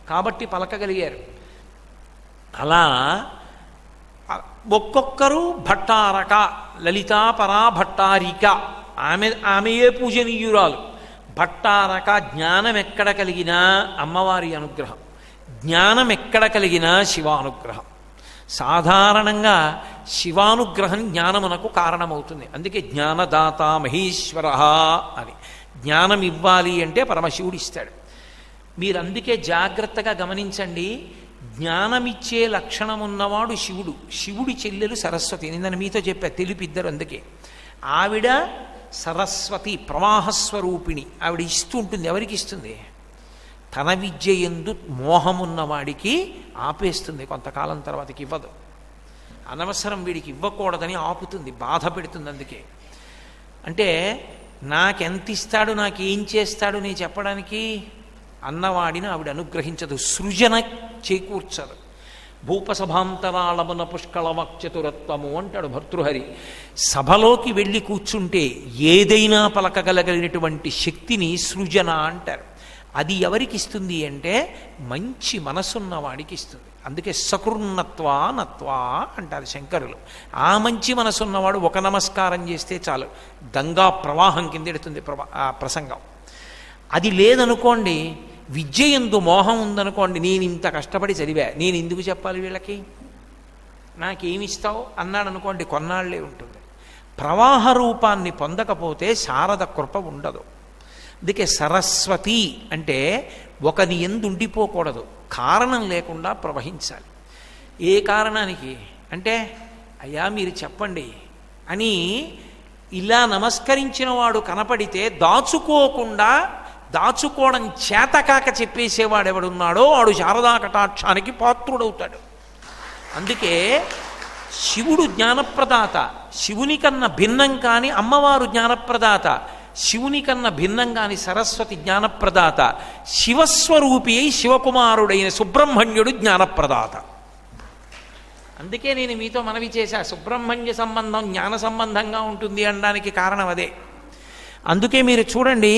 కాబట్టి పలకగలిగారు. అలా ఒక్కొక్కరు భట్టారక, లలితాపరా భట్టారిక, ఆమెయే పూజనీయురాలు. భట్టారక జ్ఞానం ఎక్కడ కలిగినా అమ్మవారి అనుగ్రహం, జ్ఞానం ఎక్కడ కలిగినా శివానుగ్రహం. సాధారణంగా శివానుగ్రహం జ్ఞానమునకు కారణమవుతుంది. అందుకే జ్ఞానదాత మహేశ్వర అని. జ్ఞానం ఇవ్వాలి అంటే పరమశివుడు ఇస్తాడు. మీరు అందుకే జాగ్రత్తగా గమనించండి, జ్ఞానమిచ్చే లక్షణం ఉన్నవాడు శివుడు. శివుడి చెల్లెలు సరస్వతి. నిన్న మీతో చెప్పా, తెలిపిద్దరు. అందుకే ఆవిడ సరస్వతి, ప్రవాహస్వరూపిణి. ఆవిడ ఇస్తూ ఉంటుంది. ఎవరికి ఇస్తుంది? తన విద్య యందు మోహమున్నవాడికి ఆపేస్తుంది, కొంతకాలం తర్వాతకి ఇవ్వదు. అనవసరం వీడికి ఇవ్వకూడదని ఆపుతుంది, బాధ పెడుతుంది. అందుకే అంటే నాకెంత ఇస్తాడు, నాకేం చేస్తాడు నేను చెప్పడానికి అన్నవాడిని ఆవిడ అనుగ్రహించదు, సృజన చేకూర్చదు. భూపసభాంతరాళమున పుష్కళవాక్చతురత్వము అంటాడు భర్తృహరి. సభలోకి వెళ్ళి కూర్చుంటే ఏదైనా పలకగలిగినటువంటి శక్తిని సృజన అంటారు. అది ఎవరికి ఇస్తుంది అంటే మంచి మనసున్న వాడికి ఇస్తుంది. అందుకే సకృన్నత్వా నత్వా అంటారు శంకరులు. ఆ మంచి మనసున్నవాడు ఒక నమస్కారం చేస్తే చాలు, గంగా ప్రవాహం కింద ఎడుతుంది ప్రసంగం. అది లేదనుకోండి, విద్య యందు మోహం ఉందనుకోండి, నేను ఇంత కష్టపడి చదివా, నేను ఎందుకు చెప్పాలి వీళ్ళకి, నాకేమిస్తావు అన్నాడు అనుకోండి, కొన్నాళ్లే ఉంటుంది. ప్రవాహ రూపాన్ని పొందకపోతే శారద కృప ఉండదు. అందుకే సరస్వతి అంటే ఒకని యందు ఉండిపోకూడదు, కారణం లేకుండా ప్రవహించాలి. ఏ కారణానికి అంటే, అయ్యా మీరు చెప్పండి అని ఇలా నమస్కరించిన వాడు కనపడితే దాచుకోవడం చేతకాక చెప్పేసేవాడు ఎవడున్నాడో వాడు శారదా కటాక్షానికి పాత్రుడవుతాడు. అందుకే శివుడు జ్ఞానప్రదాత, శివుని కన్నా భిన్నం కాని అమ్మవారు జ్ఞానప్రదాత, శివుని కన్నా భిన్నం కాని సరస్వతి జ్ఞానప్రదాత, శివస్వరూపి అయి శివకుమారుడైన సుబ్రహ్మణ్యుడు జ్ఞానప్రదాత. అందుకే నేను మీతో మనవి చేశా, సుబ్రహ్మణ్య సంబంధం జ్ఞాన సంబంధంగా ఉంటుంది అనడానికి కారణం అదే. అందుకే మీరు చూడండి,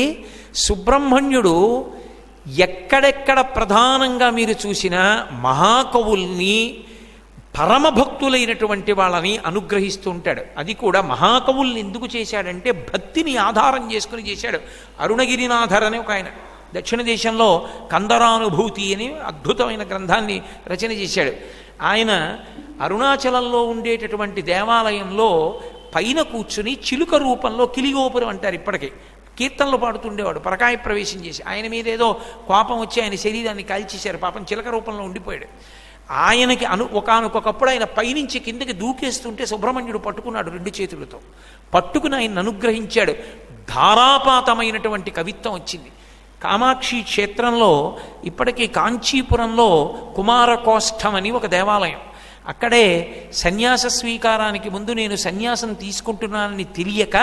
సుబ్రహ్మణ్యుడు ఎక్కడెక్కడ ప్రధానంగా మీరు చూసినా మహాకవుల్ని, పరమభక్తులైనటువంటి వాళ్ళని అనుగ్రహిస్తూ ఉంటాడు. అది కూడా మహాకవుల్ని ఎందుకు చేశాడంటే భక్తిని ఆధారం చేసుకుని చేశాడు. అరుణగిరినాథర్ అని ఒక ఆయన దక్షిణ దేశంలో కందరానుభూతి అని అద్భుతమైన గ్రంథాన్ని రచన చేశాడు. ఆయన అరుణాచలంలో ఉండేటటువంటి దేవాలయంలో పైన కూర్చుని చిలుక రూపంలో కిలిగోపురం అంటారు ఇప్పటికీ, కీర్తనలు పాడుతుండేవాడు. పరకాయ ప్రవేశం చేసి ఆయన మీద ఏదో కోపం వచ్చి ఆయన శరీరాన్ని కాల్చేశారు. పాపం చిలక రూపంలో ఉండిపోయాడు. ఆయనకి ఒకానొకప్పుడు ఆయన పైనుంచి కిందకి దూకేస్తుంటే సుబ్రహ్మణ్యుడు పట్టుకున్నాడు, 2 చేతులతో పట్టుకుని ఆయన అనుగ్రహించాడు. ధారాపాతమైనటువంటి కవిత్వం వచ్చింది. కామాక్షి క్షేత్రంలో ఇప్పటికీ కాంచీపురంలో కుమారకోష్ఠం అని ఒక దేవాలయం. అక్కడే సన్యాస స్వీకారానికి ముందు నేను సన్యాసం తీసుకుంటున్నానని తెలియక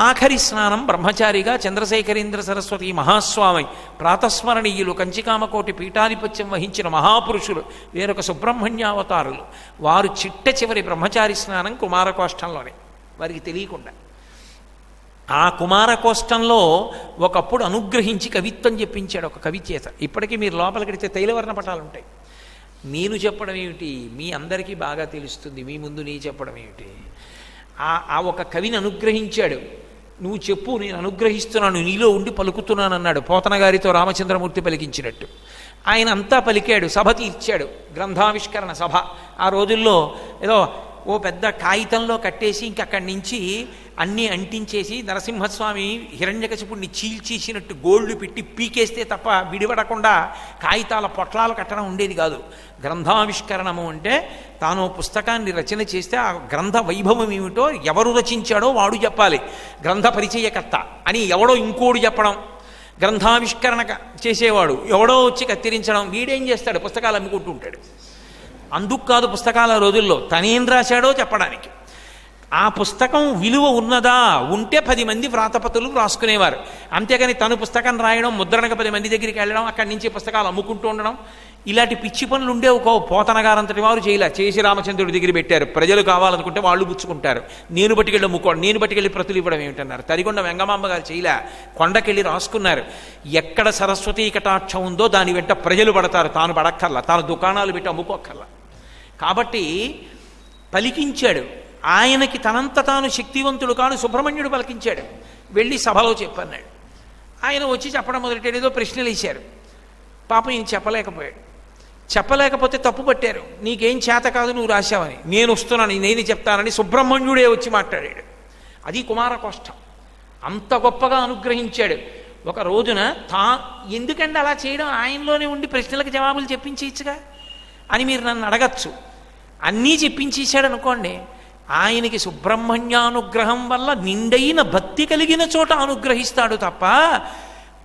ఆఖరి స్నానం బ్రహ్మచారిగా చంద్రశేఖరేంద్ర సరస్వతి మహాస్వామి, ప్రాతస్మరణీయులు, కంచికామకోటి పీఠాధిపత్యం వహించిన మహాపురుషులు, వేరొక సుబ్రహ్మణ్యావతారులు, వారు చిట్ట చివరి బ్రహ్మచారి స్నానం కుమారకోష్టంలోనే, వారికి తెలియకుండా. ఆ కుమారకోష్టంలో ఒకప్పుడు అనుగ్రహించి కవిత్వం చెప్పించాడు ఒక కవి చేత. ఇప్పటికీ మీరు లోపలికెడితే తైలవర్ణ పటాలు ఉంటాయి. నేను చెప్పడం ఏమిటి, మీ అందరికీ బాగా తెలుస్తుంది, మీ ముందు నీ చెప్పడం ఏమిటి. ఆ ఒక కవిని అనుగ్రహించాడు. నువ్వు చెప్పు, నేను అనుగ్రహిస్తున్నాను, నీలో ఉండి పలుకుతున్నాను అన్నాడు, పోతన గారితో రామచంద్రమూర్తి పలికించినట్టు. ఆయన అంతా పలికాడు, సభ తీర్చాడు, గ్రంథావిష్కరణ సభ. ఆ రోజుల్లో ఏదో ఓ పెద్ద కాగితంలో కట్టేసి ఇంకక్కడి నుంచి అన్నీ అంటించేసి నరసింహస్వామి హిరణ్యకశిపుణ్ణి చీల్చేసినట్టు గోళ్లు పెట్టి పీకేస్తే తప్ప విడిపడకుండా కాగితాల పొట్లాలు కట్టడం ఉండేది కాదు. గ్రంథావిష్కరణము అంటే తాను పుస్తకాన్ని రచన చేస్తే ఆ గ్రంథ వైభవం ఏమిటో ఎవరు రచించాడో వాడు చెప్పాలి, గ్రంథ పరిచయకర్త అని ఎవడో ఇంకోడు చెప్పడం. గ్రంథావిష్కరణ చేసేవాడు ఎవడో వచ్చి కత్తిరించడం. వీడేం చేస్తాడు, పుస్తకాలు అమ్ముకుంటూ ఉంటాడు. అందుకు కాదు పుస్తకాల రోజుల్లో తనేం రాశాడో చెప్పడానికి. ఆ పుస్తకం విలువ ఉన్నదా? ఉంటే 10 మంది వ్రాతపతులు రాసుకునేవారు. అంతేగాని తను పుస్తకం రాయడం, ముద్రణకు 10 మంది దగ్గరికి వెళ్ళడం, అక్కడి నుంచి పుస్తకాలు అమ్ముకుంటూ ఉండడం, ఇలాంటి పిచ్చి పనులు ఉండేవి. పోతన గారంతటి వారు చేసి రామచంద్రుడి దగ్గర పెట్టారు. ప్రజలు కావాలనుకుంటే వాళ్ళు పుచ్చుకుంటారు. నేను బట్టికెళ్ళి అమ్ముకోవడం, నేను బట్టికెళ్ళి ప్రతులు ఇవ్వడం ఏమిటన్నారు. తరిగొండ వెంగమాంబ గారు చేయలే, కొండకెళ్ళి రాసుకున్నారు. ఎక్కడ సరస్వతీ కటాక్షం ఉందో దాని వెంట ప్రజలు పడతారు, తాను పడక్కర్లా, తాను దుకాణాలు పెట్టి అమ్ముకోక్కర్లా. కాబట్టి పలికించాడు. ఆయనకి తనంత తాను శక్తివంతుడు కాడు, సుబ్రహ్మణ్యుడు పలికించాడు. వెళ్ళి సభలో చెప్పన్నాడు. ఆయన వచ్చి చెప్పడం మొదలెట్టాడు. ఏదో ప్రశ్నలు వేశారు. పాపం ఈయన చెప్పలేకపోయాడు. చెప్పలేకపోతే తప్పు పట్టారు. నీకేం చేత కాదు, నువ్వు రాశావని. నేను వస్తున్నాను, నేను చెప్తానని సుబ్రహ్మణ్యుడే వచ్చి మాట్లాడాడు. అది కుమారకోష్టం. అంత గొప్పగా అనుగ్రహించాడు. ఒక రోజున ఎందుకంటే అలా చేయడం, ఆయనలోనే ఉండి ప్రశ్నలకు జవాబులు చెప్పించేయచ్చుగా అని మీరు నన్ను అడగచ్చు. అన్నీ చెప్పించేశాడు అనుకోండి. ఆయనకి సుబ్రహ్మణ్యానుగ్రహం వల్ల నిండైన భక్తి కలిగిన చోట అనుగ్రహిస్తాడు తప్ప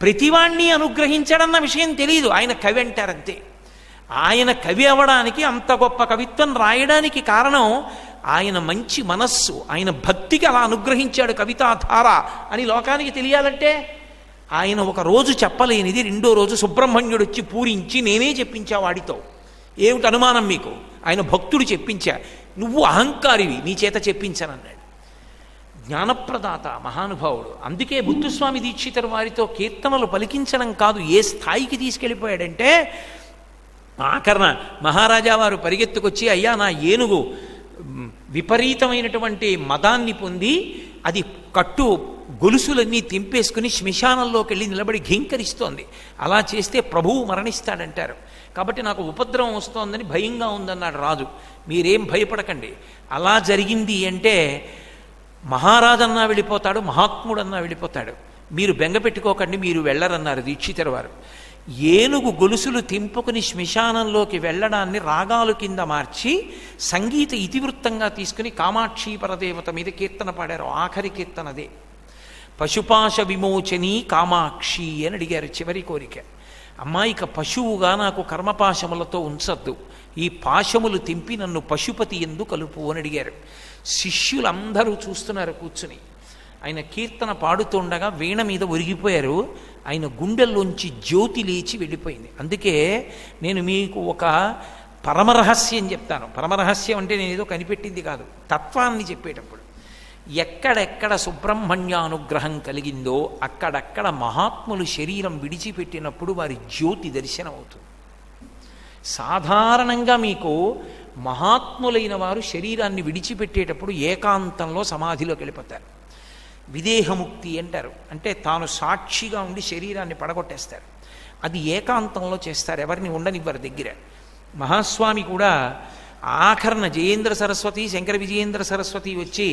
ప్రతివాణ్ణి అనుగ్రహించాడన్న విషయం తెలియదు. ఆయన కవి అంటారంతే. ఆయన కవి అవ్వడానికి, అంత గొప్ప కవిత్వం రాయడానికి కారణం ఆయన మంచి మనస్సు, ఆయన భక్తికి అలా అనుగ్రహించాడు కవితాధార అని లోకానికి తెలియాలంటే ఆయన ఒక రోజు చెప్పలేనిది రెండో రోజు సుబ్రహ్మణ్యుడు వచ్చి పూరించి నేనే చెప్పించా వాడితో. ఏమిటి అనుమానం మీకు? ఆయన భక్తుడు చెప్పించా, నువ్వు అహంకారివి, నీ చేత చెప్పించానన్నాడు. జ్ఞానప్రదాత మహానుభావుడు. అందుకే ముత్తుస్వామి దీక్షితరు వారితో కీర్తనలు పలికించడం కాదు, ఏ స్థాయికి తీసుకెళ్ళిపోయాడంటే ఆఖరణ మహారాజా వారు పరిగెత్తుకొచ్చి, అయ్యా నా ఏనుగు విపరీతమైనటువంటి మదాన్ని పొంది అది కట్టు గొలుసులన్నీ తెంపేసుకుని శ్మశానంలోకి వెళ్ళి నిలబడి ఘీంకరిస్తోంది, అలా చేస్తే ప్రభువు మరణిస్తాడంటారు, కాబట్టి నాకు ఉపద్రవం వస్తోందని భయంగా ఉందన్నాడు రాజు. మీరేం భయపడకండి, అలా జరిగింది అంటే మహారాజన్నా వెళ్ళిపోతాడు, మహాత్ముడన్నా వెళ్ళిపోతాడు, మీరు బెంగ పెట్టుకోకండి, మీరు వెళ్ళరన్నారు దీక్షితరు వారు. ఏనుగు గొలుసులు తెంపుకుని శ్మశానంలోకి వెళ్ళడాన్ని రాగాలు కింద మార్చి సంగీత ఇతివృత్తంగా తీసుకుని కామాక్షి పరదేవత మీద కీర్తన పాడారు. ఆఖరి కీర్తనదే. పశుపాశ విమోచని కామాక్షి అని అడిగారు చివరి కోరిక. అమ్మాయిక పశువుగా నాకు కర్మపాశములతో ఉంచద్దు, ఈ పాశములు తెంపి నన్ను పశుపతి ఎందు కలుపు అని అడిగారు. శిష్యులందరూ చూస్తున్నారు కూర్చుని. ఆయన కీర్తన పాడుతుండగా వీణ మీద ఒరిగిపోయారు. ఆయన గుండెల్లోంచి జ్యోతి లేచి వెళ్ళిపోయింది. అందుకే నేను మీకు ఒక పరమరహస్యం చెప్తాను. పరమరహస్యం అంటే నేను ఏదో కనిపెట్టింది కాదు, తత్వాన్ని చెప్పేటప్పుడు ఎక్కడెక్కడ సుబ్రహ్మణ్యానుగ్రహం కలిగిందో అక్కడక్కడ మహాత్ములు శరీరం విడిచిపెట్టినప్పుడు వారి జ్యోతి దర్శనం అవుతుంది. సాధారణంగా మీకు మహాత్ములైన వారు శరీరాన్ని విడిచిపెట్టేటప్పుడు ఏకాంతంలో సమాధిలోకి వెళ్ళిపోతారు. విదేహముక్తి అంటారు. అంటే తాను సాక్షిగా ఉండి శరీరాన్ని పడగొట్టేస్తారు. అది ఏకాంతంలో చేస్తారు, ఎవరిని ఉండనివ్వరు దగ్గర. మహాస్వామి కూడా ఆఖరణ జయేంద్ర సరస్వతి, శంకర విజయేంద్ర సరస్వతి వచ్చి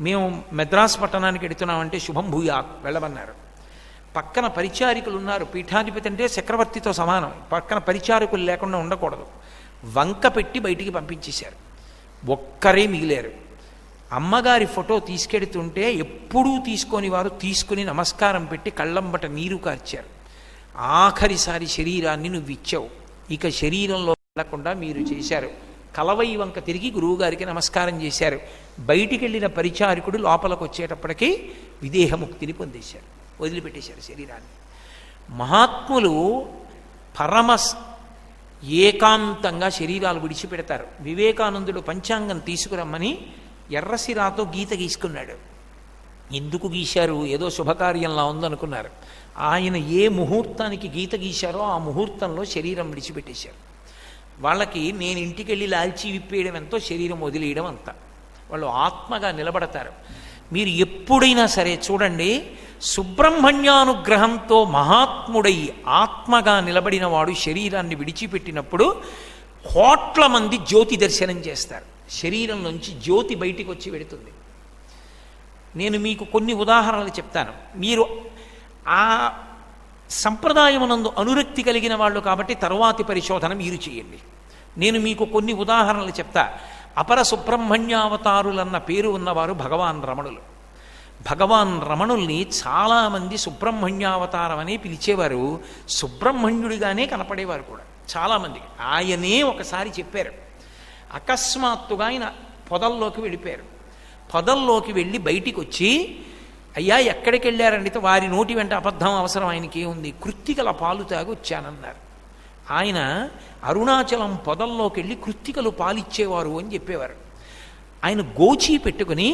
మేము మెద్రాస్ పట్టణానికి వెడుతున్నామంటే శుభం భూయా వెళ్ళమన్నారు. పక్కన పరిచారికులు ఉన్నారు. పీఠాధిపతి అంటే చక్రవర్తితో సమానం. పక్కన పరిచారికులు లేకుండా ఉండకూడదు. వంక పెట్టి బయటికి పంపించేశారు. ఒక్కరే మిగిలారు. అమ్మగారి ఫోటో తీసుకెడుతుంటే ఎప్పుడూ తీసుకొని వారు తీసుకుని నమస్కారం పెట్టి కళ్ళంబట నీరు కార్చారు. ఆఖరిసారి శరీరాన్ని నువ్వు ఇచ్చావు, ఇక శరీరంలో వెళ్లకుండా మీరు చేశారు. కలవై వంక తిరిగి గురువుగారికి నమస్కారం చేశారు. బయటికి వెళ్ళిన పరిచారికుడు లోపలికి వచ్చేటప్పటికీ విదేహముక్తిని పొందేశారు, వదిలిపెట్టేశారు శరీరాన్ని. మహాత్ములు పరమ ఏకాంతంగా శరీరాలు విడిచిపెడతారు. వివేకానందుడు పంచాంగం తీసుకురమ్మని ఎర్రసిరాతో గీత గీసుకున్నాడు. ఎందుకు గీశారు? ఏదో శుభకార్యంలా ఉందనుకున్నారు. ఆయన ఏ ముహూర్తానికి గీత గీశారో ఆ ముహూర్తంలో శరీరం విడిచిపెట్టేశారు. వాళ్ళకి నేను ఇంటికి వెళ్ళి లాల్చి విప్పేయడం ఎంతో, శరీరం వదిలేయడం అంత. వాళ్ళు ఆత్మగా నిలబడతారు. మీరు ఎప్పుడైనా సరే చూడండి, సుబ్రహ్మణ్యానుగ్రహంతో మహాత్ముడై ఆత్మగా నిలబడిన వాడు శరీరాన్ని విడిచిపెట్టినప్పుడు కోట్ల మంది జ్యోతి దర్శనం చేస్తారు. శరీరం నుంచి జ్యోతి బయటికి వచ్చి వెడుతుంది. నేను మీకు కొన్ని ఉదాహరణలు చెప్తాను. మీరు ఆ సంప్రదాయమునందు అనురక్తి కలిగిన వాళ్ళు కాబట్టి తరువాతి పరిశోధన మీరు చేయండి. నేను మీకు కొన్ని ఉదాహరణలు చెప్తా. అపర సుబ్రహ్మణ్యావతారులన్న పేరు ఉన్నవారు భగవాన్ రమణులు. భగవాన్ రమణుల్ని చాలామంది సుబ్రహ్మణ్యావతారం అనే పిలిచేవారు, సుబ్రహ్మణ్యుడిగానే కనపడేవారు కూడా చాలామంది. ఆయనే ఒకసారి చెప్పారు, అకస్మాత్తుగా ఆయన పొదల్లోకి వెళ్ళిపోయారు. పొదల్లోకి వెళ్ళి బయటికి వచ్చి, అయ్యా ఎక్కడికి వెళ్ళారండి? వారి నోటి వెంట అబద్ధం అవసరం, ఆయనకి ఏముంది, కృత్తికల పాలు తాగి వచ్చానన్నారు. ఆయన అరుణాచలం పొదల్లోకి వెళ్ళి కృత్తికలు పాలిచ్చేవారు అని చెప్పేవారు. ఆయన గోచి పెట్టుకుని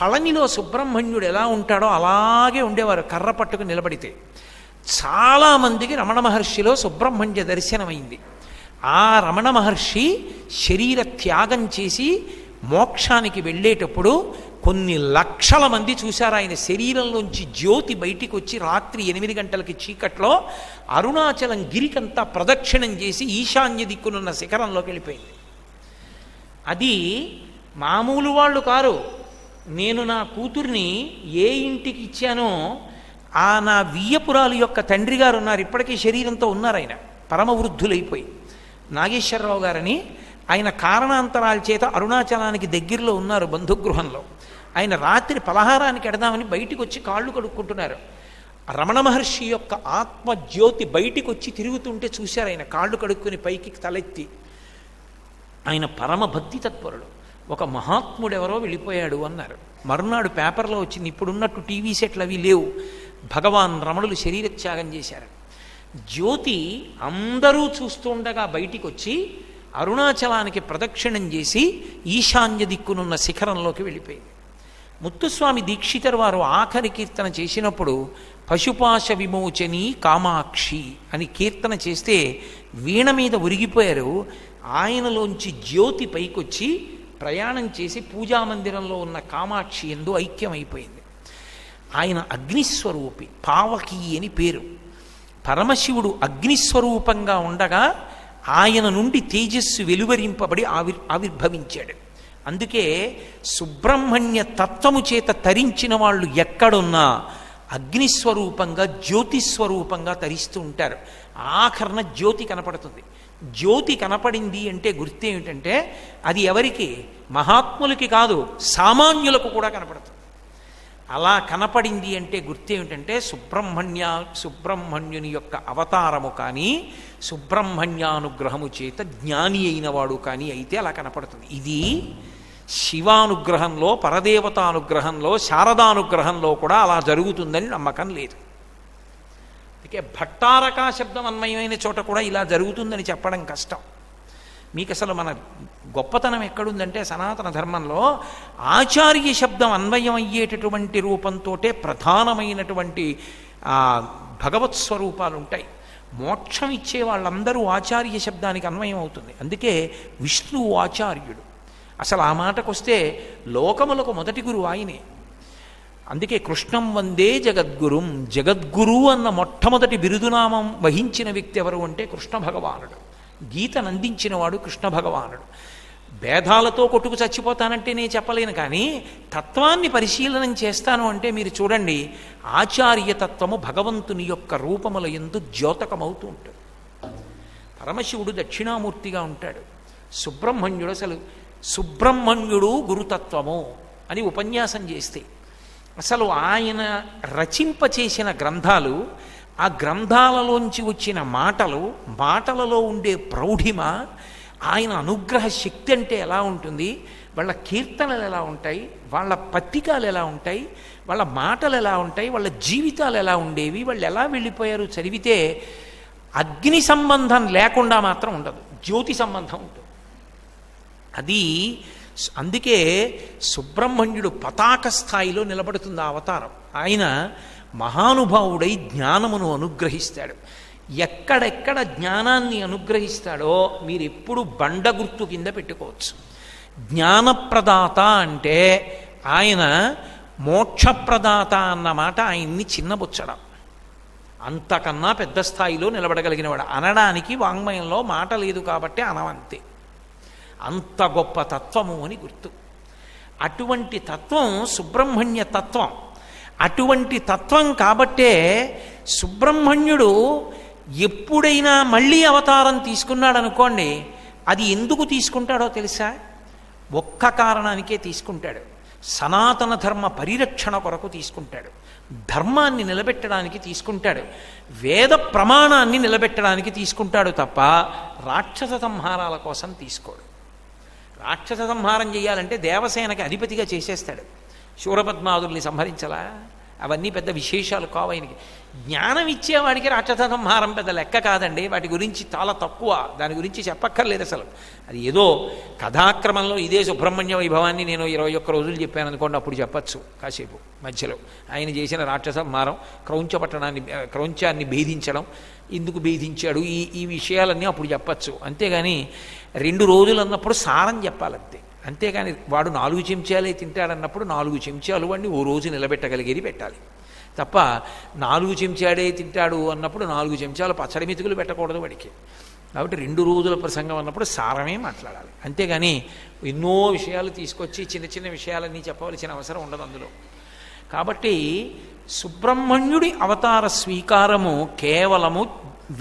పళనిలో సుబ్రహ్మణ్యుడు ఎలా ఉంటాడో అలాగే ఉండేవారు, కర్ర పట్టుకుని నిలబడితే. చాలామందికి రమణ మహర్షిలో సుబ్రహ్మణ్య దర్శనమైంది. ఆ రమణ మహర్షి శరీర త్యాగం చేసి మోక్షానికి వెళ్ళేటప్పుడు కొన్ని లక్షల మంది చూశారు ఆయన శరీరంలోంచి జ్యోతి బయటికి వచ్చి రాత్రి 8 గంటలకి చీకట్లో అరుణాచలం గిరికంతా ప్రదక్షిణం చేసి ఈశాన్య దిక్కునున్న శిఖరంలోకి వెళ్ళిపోయింది. అది మామూలు వాళ్ళు కారు. నేను నా కూతుర్ని ఏ ఇంటికి ఇచ్చానో ఆ నా వియ్యపురాలు యొక్క తండ్రి గారు ఉన్నారు, ఇప్పటికీ శరీరంతో ఉన్నారు, ఆయన పరమవృద్ధులైపోయి, నాగేశ్వరరావు గారని. ఆయన కారణాంతరాల చేత అరుణాచలానికి దగ్గరలో ఉన్నారు బంధుగృహంలో. ఆయన రాత్రి పలహారానికి ఎడదామని బయటికి వచ్చి కాళ్ళు కడుక్కుంటున్నారు. రమణ మహర్షి యొక్క ఆత్మజ్యోతి బయటికి వచ్చి తిరుగుతుంటే చూశారు. ఆయన కాళ్ళు కడుక్కుని పైకి తలెత్తి, ఆయన పరమ భక్తి తత్పరుడు, ఒక మహాత్ముడెవరో వెళ్ళిపోయాడు అన్నారు. మరునాడు పేపర్లో వచ్చింది, ఇప్పుడున్నట్టు టీవీ సెట్లు అవి లేవు, భగవాన్ రమణులు శరీరత్యాగం చేశారు. జ్యోతి అందరూ చూస్తుండగా బయటికి వచ్చి అరుణాచలానికి ప్రదక్షిణం చేసి ఈశాన్య దిక్కునున్న శిఖరంలోకి వెళ్ళిపోయింది. ముత్తుస్వామి దీక్షితర్ వారు ఆఖరి కీర్తన చేసినప్పుడు పశుపాశ విమోచని కామాక్షి అని కీర్తన చేస్తే వీణ మీద ఉరిగిపోయారు. ఆయనలోంచి జ్యోతి పైకొచ్చి ప్రయాణం చేసి పూజామందిరంలో ఉన్న కామాక్షి యందు ఐక్యమైపోయింది. ఆయన అగ్నిస్వరూపి, పావకి అని పేరు. పరమశివుడు అగ్నిస్వరూపంగా ఉండగా ఆయన నుండి తేజస్సు వెలువరింపబడి ఆవిర్భవించాడు. అందుకే సుబ్రహ్మణ్య తత్వము చేత తరించిన వాళ్ళు ఎక్కడున్నా అగ్నిస్వరూపంగా జ్యోతిస్వరూపంగా తరిస్తూ ఉంటారు. ఆఖరణ జ్యోతి కనపడుతుంది. జ్యోతి కనపడింది అంటే గుర్తేమిటంటే అది ఎవరికి? మహాత్ములకి కాదు, సామాన్యులకు కూడా కనపడుతుంది. అలా కనపడింది అంటే గుర్తేమిటంటే సుబ్రహ్మణ్యుని యొక్క అవతారము కానీ సుబ్రహ్మణ్యానుగ్రహము చేత జ్ఞాని అయిన వాడు కానీ అయితే అలా కనపడుతుంది. ఇది శివానుగ్రహంలో, పరదేవతానుగ్రహంలో, శారదానుగ్రహంలో కూడా అలా జరుగుతుందని నమ్మకం లేదు. అందుకే భట్టారకా శబ్దం అన్వయమైన చోట కూడా ఇలా జరుగుతుందని చెప్పడం కష్టం. మీకు అసలు మన గొప్పతనం ఎక్కడుందంటే సనాతన ధర్మంలో ఆచార్య శబ్దం అన్వయం అయ్యేటటువంటి రూపంతో ప్రధానమైనటువంటి భగవత్ స్వరూపాలు ఉంటాయి. మోక్షం ఇచ్చే వాళ్ళందరూ ఆచార్య శబ్దానికి అన్వయం అవుతుంది. అందుకే విష్ణువు ఆచార్యుడు. అసలు ఆ మాటకొస్తే లోకములకు మొదటి గురువు ఆయనే. అందుకే కృష్ణం వందే జగద్గురుం, జగద్గురు అన్న మొట్టమొదటి బిరుదునామం వహించిన వ్యక్తి ఎవరు అంటే కృష్ణ భగవానుడు. గీతను అందించినవాడు కృష్ణ భగవానుడు. భేదాలతో కొట్టుకు చచ్చిపోతానంటే నేను చెప్పలేను, కానీ తత్వాన్ని పరిశీలనం చేస్తాను అంటే మీరు చూడండి, ఆచార్యతత్వము భగవంతుని యొక్క రూపముల యందు ద్యోతకమవుతూ ఉంటుంది. పరమశివుడు దక్షిణామూర్తిగా ఉంటాడు. సుబ్రహ్మణ్యుడు అసలు సుబ్రహ్మణ్యుడు గురుతత్వము అని ఉపన్యాసం చేస్తే అసలు ఆయన రచింపచేసిన గ్రంథాలు, ఆ గ్రంథాలలోంచి వచ్చిన మాటలలో ఉండే ప్రౌఢిమ, ఆయన అనుగ్రహ శక్తి అంటే ఎలా ఉంటుంది, వాళ్ళ కీర్తనలు ఎలా ఉంటాయి, వాళ్ళ పత్రికలు ఎలా ఉంటాయి, వాళ్ళ మాటలు ఎలా ఉంటాయి, వాళ్ళ జీవితాలు ఎలా ఉండేవి, వాళ్ళు ఎలా వెళ్ళిపోయారు చదివితే అగ్ని సంబంధం లేకుండా మాత్రం ఉండదు, జ్యోతి సంబంధం ఉంటుంది. అది అందుకే సుబ్రహ్మణ్యుడు పతాక స్థాయిలో నిలబడుతుంది ఆ అవతారం. ఆయన మహానుభావుడై జ్ఞానమును అనుగ్రహిస్తాడు. ఎక్కడెక్కడ జ్ఞానాన్ని అనుగ్రహిస్తాడో మీరు ఎప్పుడు బండ గుర్తు కింద పెట్టుకోవచ్చు. జ్ఞానప్రదాత అంటే ఆయన మోక్షప్రదాత అన్న మాట ఆయన్ని చిన్నబుచ్చడం. అంతకన్నా పెద్ద స్థాయిలో నిలబడగలిగినవాడు. అనడానికి వాంగ్మయంలో మాట లేదు కాబట్టి అనవంతే. అంత గొప్ప తత్వము అని గుర్తు. అటువంటి తత్వం సుబ్రహ్మణ్య తత్వం. అటువంటి తత్వం కాబట్టే సుబ్రహ్మణ్యుడు ఎప్పుడైనా మళ్ళీ అవతారం తీసుకున్నాడు అనుకోండి, అది ఎందుకు తీసుకుంటాడో తెలుసా? ఒక్క కారణానికే తీసుకుంటాడు. సనాతన ధర్మ పరిరక్షణ కొరకు తీసుకుంటాడు. ధర్మాన్ని నిలబెట్టడానికి తీసుకుంటాడు. వేద ప్రమాణాన్ని నిలబెట్టడానికి తీసుకుంటాడు తప్ప రాక్షస సంహారాల కోసం తీసుకోడు. రాక్షస సంహారం చేయాలంటే దేవసేనకి అధిపతిగా చేసేస్తాడు. శూరపద్మాదుల్ని సంహరించలా? అవన్నీ పెద్ద విశేషాలు కావు ఆయనకి. జ్ఞానం ఇచ్చేవాడికి రాక్షస సంహారం పెద్ద లెక్క కాదండి. వాటి గురించి చాలా తక్కువ, దాని గురించి చెప్పక్కర్లేదు అసలు. అది ఏదో కథాక్రమంలో ఇదే సుబ్రహ్మణ్య వైభవాన్ని నేను 21 రోజులు చెప్పాను అనుకోండి, అప్పుడు చెప్పచ్చు కాసేపు మధ్యలో. ఆయన చేసిన రాక్షస సంహారం, క్రౌంచాన్ని భేదించడం, ఎందుకు భేదించాడు, ఈ విషయాలన్నీ అప్పుడు చెప్పచ్చు. అంతేగాని 2 రోజులు అన్నప్పుడు సారం చెప్పాలంతే. అంతేగాని వాడు 4 చెంచాలే తింటాడన్నప్పుడు 4 చెంచాలు వాడిని ఓ రోజు నిలబెట్టగలిగేది పెట్టాలి తప్ప 4 చెంచాడే తింటాడు అన్నప్పుడు 4 చెంచాలు పచ్చడి మెతుకులు పెట్టకూడదు వాడికి. కాబట్టి 2 రోజుల ప్రసంగం అన్నప్పుడు సారమే మాట్లాడాలి. అంతేగాని ఎన్నో విషయాలు తీసుకొచ్చి చిన్న చిన్న విషయాలన్నీ చెప్పవలసిన అవసరం ఉండదు అందులో. కాబట్టి సుబ్రహ్మణ్యుడి అవతార స్వీకారము కేవలము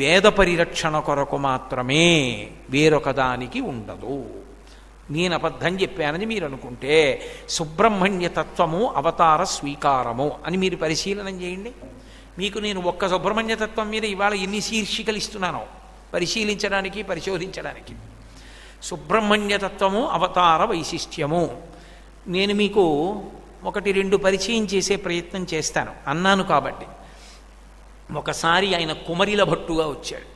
వేద పరిరక్షణ కొరకు మాత్రమే, వేరొక దానికి ఉండదు. నేను అబద్ధం చెప్పానని మీరు అనుకుంటే సుబ్రహ్మణ్య తత్వము అవతార స్వీకారము అని మీరు పరిశీలన చేయండి. మీకు నేను ఒక్క సుబ్రహ్మణ్య తత్వం మీద ఇవాళ ఎన్ని శీర్షికలు ఇస్తున్నానో పరిశీలించడానికి, పరిశోధించడానికి. సుబ్రహ్మణ్య తత్వము అవతార వైశిష్ట్యము నేను మీకు 1-2 పరిచయం చేసే ప్రయత్నం చేస్తాను అన్నాను కాబట్టి. ఒకసారి ఆయన కుమరిల భట్టుగా వచ్చాడు.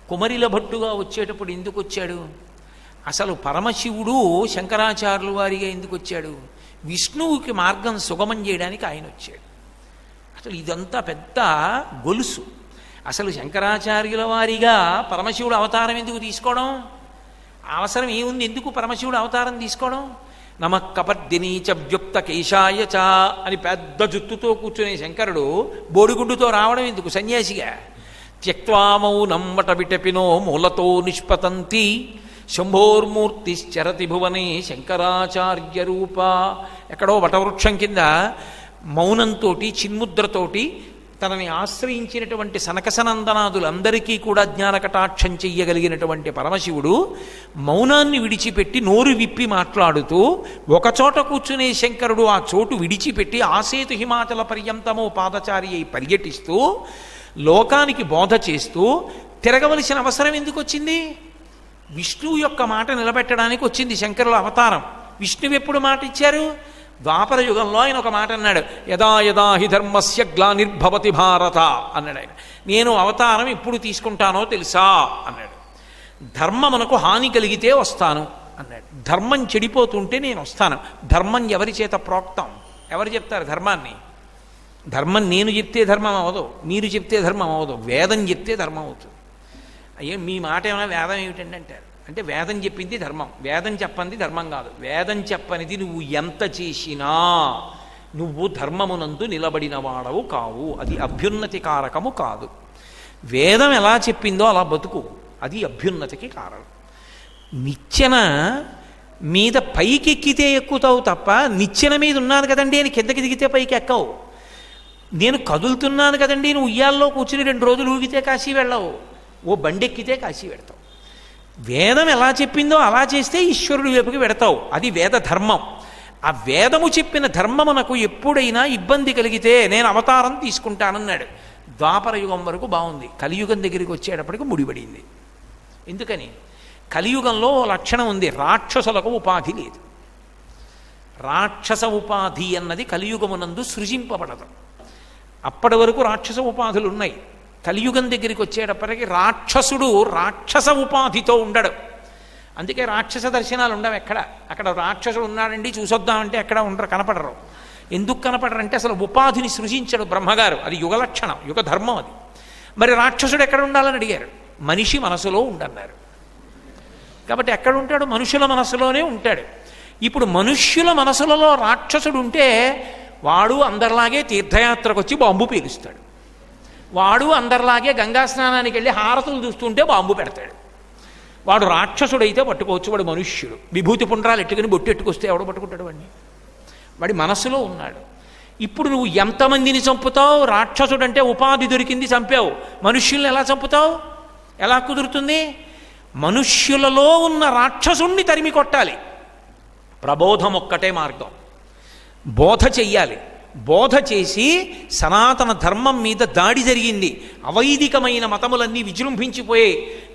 కుమరిల భట్టుగా వచ్చేటప్పుడు ఎందుకు వచ్చాడు? అసలు పరమశివుడు శంకరాచార్యుల వారిగా ఎందుకు వచ్చాడు? విష్ణువుకి మార్గం సుగమం చేయడానికి ఆయన వచ్చాడు. అసలు ఇదంతా పెద్ద గొలుసు. అసలు శంకరాచార్యుల వారిగా పరమశివుడు అవతారం ఎందుకు తీసుకోవడం? అవసరం ఏముంది? ఎందుకు పరమశివుడు అవతారం తీసుకోవడం? నమః కపర్దినీచ వ్యుక్త కేశాయ చ అని పెద్ద జుత్తుతో కూర్చునే శంకరుడు బోడిగుడ్డుతో రావడం ఎందుకు సన్యాసిగా? త్యక్వా మౌనం వట విటపినో మూలతో నిష్పతంతి శంభోర్మూర్తిశ్చరతి భువనే శంకరాచార్య రూప. ఎక్కడో వటవృక్షం కింద మౌనంతో చిన్ముద్రతోటి తనని ఆశ్రయించినటువంటి సనకసనందనాదులందరికీ కూడా జ్ఞానకటాక్షం చెయ్యగలిగినటువంటి పరమశివుడు మౌనాన్ని విడిచిపెట్టి నోరు విప్పి మాట్లాడుతూ ఒకచోట కూర్చునే శంకరుడు ఆ చోటు విడిచిపెట్టి ఆసేతు హిమాచల పర్యంతమో పాదచారి అయి పర్యటిస్తూ లోకానికి బోధ చేస్తూ తిరగవలసిన అవసరం ఎందుకు వచ్చింది? విష్ణువు యొక్క మాట నిలబెట్టడానికి వచ్చింది శంకరుల అవతారం. విష్ణువు ఎప్పుడు మాట ఇచ్చారు? ద్వాపర యుగంలో ఆయన ఒక మాట అన్నాడు, యదా యదా హి ధర్మస్య గ్లానిర్భవతి భారత అన్నాడు ఆయన. నేను అవతారం ఎప్పుడు తీసుకుంటానో తెలుసా అన్నాడు. ధర్మమునకు హాని కలిగితే వస్తాను అన్నాడు. ధర్మం చెడిపోతుంటే నేను వస్తాను. ధర్మం ఎవరి చేత ప్రోక్తం? ఎవరు చెప్తారు ధర్మాన్ని? ధర్మం నేను చెప్తే ధర్మం అవ్వదు, మీరు చెప్తే ధర్మం అవ్వదు, వేదం చెప్తే ధర్మం అవుతుంది. అయ్యో మీ మాట ఏమైనా వేదం ఏమిటండి అంటారు. అంటే వేదం చెప్పింది ధర్మం, వేదం చెప్పనిది ధర్మం కాదు. వేదం చెప్పనిది నువ్వు ఎంత చేసినా నువ్వు ధర్మమునందు నిలబడిన వాడవు కావు. అది అభ్యున్నతి కారకము కాదు. వేదం ఎలా చెప్పిందో అలా బతుకు, అది అభ్యున్నతికి కారణం. నిచ్చెన మీద పైకి ఎక్కితే ఎక్కుతావు తప్ప నిచ్చెన మీద ఉన్నాను కదండి అని కిందకి దిగితే పైకి ఎక్కవు. నేను కదులుతున్నాను కదండి నువ్వు ఉయ్యాల్లో కూర్చుని 2 రోజులు ఊగితే కాశీ వెళ్ళవు, ఓ బండెక్కితే కాశీ పెడతావు. వేదం ఎలా చెప్పిందో అలా చేస్తే ఈశ్వరుడి వైపుకి పెడతావు. అది వేద ధర్మం. ఆ వేదము చెప్పిన ధర్మమునకు ఎప్పుడైనా ఇబ్బంది కలిగితే నేను అవతారం తీసుకుంటానన్నాడు. ద్వాపర యుగం వరకు బాగుంది. కలియుగం దగ్గరికి వచ్చేటప్పటికి ముడిపడింది. ఎందుకని? కలియుగంలో లక్షణం ఉంది, రాక్షసులకు ఉపాధి లేదు. రాక్షస ఉపాధి అన్నది కలియుగమునందు సృజింపబడదు. అప్పటి వరకు రాక్షస ఉపాధులు ఉన్నాయి. కలియుగం దగ్గరికి వచ్చేటప్పటికి రాక్షసుడు రాక్షస ఉపాధితో ఉండడు. అందుకే రాక్షస దర్శనాలు ఉండవు ఎక్కడ. అక్కడ రాక్షసుడు ఉన్నాడండి చూసొద్దామంటే ఎక్కడ ఉండరు, కనపడరు. ఎందుకు కనపడరంటే అసలు ఉపాధిని సృజించడు బ్రహ్మగారు. అది యుగ లక్షణం, యుగ ధర్మం అది. మరి రాక్షసుడు ఎక్కడ ఉండాలని అడిగారు. మనిషి మనసులో ఉండన్నారు. కాబట్టి ఎక్కడ ఉంటాడు? మనుషుల మనసులోనే ఉంటాడు. ఇప్పుడు మనుష్యుల మనసులలో రాక్షసుడు ఉంటే వాడు అందరిలాగే తీర్థయాత్రకు వచ్చి బాంబు పీలుస్తాడు. వాడు అందరిలాగే గంగా స్నానానికి వెళ్ళి హారతులు చూస్తుంటే బాంబు పెడతాడు. వాడు రాక్షసుడైతే పట్టుకోవచ్చు, వాడు మనుష్యుడు. విభూతి పుండ్రాలు ఎట్టుకుని బొట్టు ఎట్టుకొస్తే ఎవడు పట్టుకుంటాడు వాడిని? వాడి మనసులో ఉన్నాడు. ఇప్పుడు నువ్వు ఎంతమందిని చంపుతావు? రాక్షసుడంటే ఉపాధి దొరికింది, చంపావు. మనుష్యుల్ని ఎలా చంపుతావు? ఎలా కుదురుతుంది? మనుష్యులలో ఉన్న రాక్షసుణ్ణి తరిమి కొట్టాలి. ప్రబోధం ఒక్కటే మార్గం. బోధ చెయ్యాలి. బోధ చేసి సనాతన ధర్మం మీద దాడి జరిగింది. అవైదికమైన మతములన్నీ విజృంభించిపోయి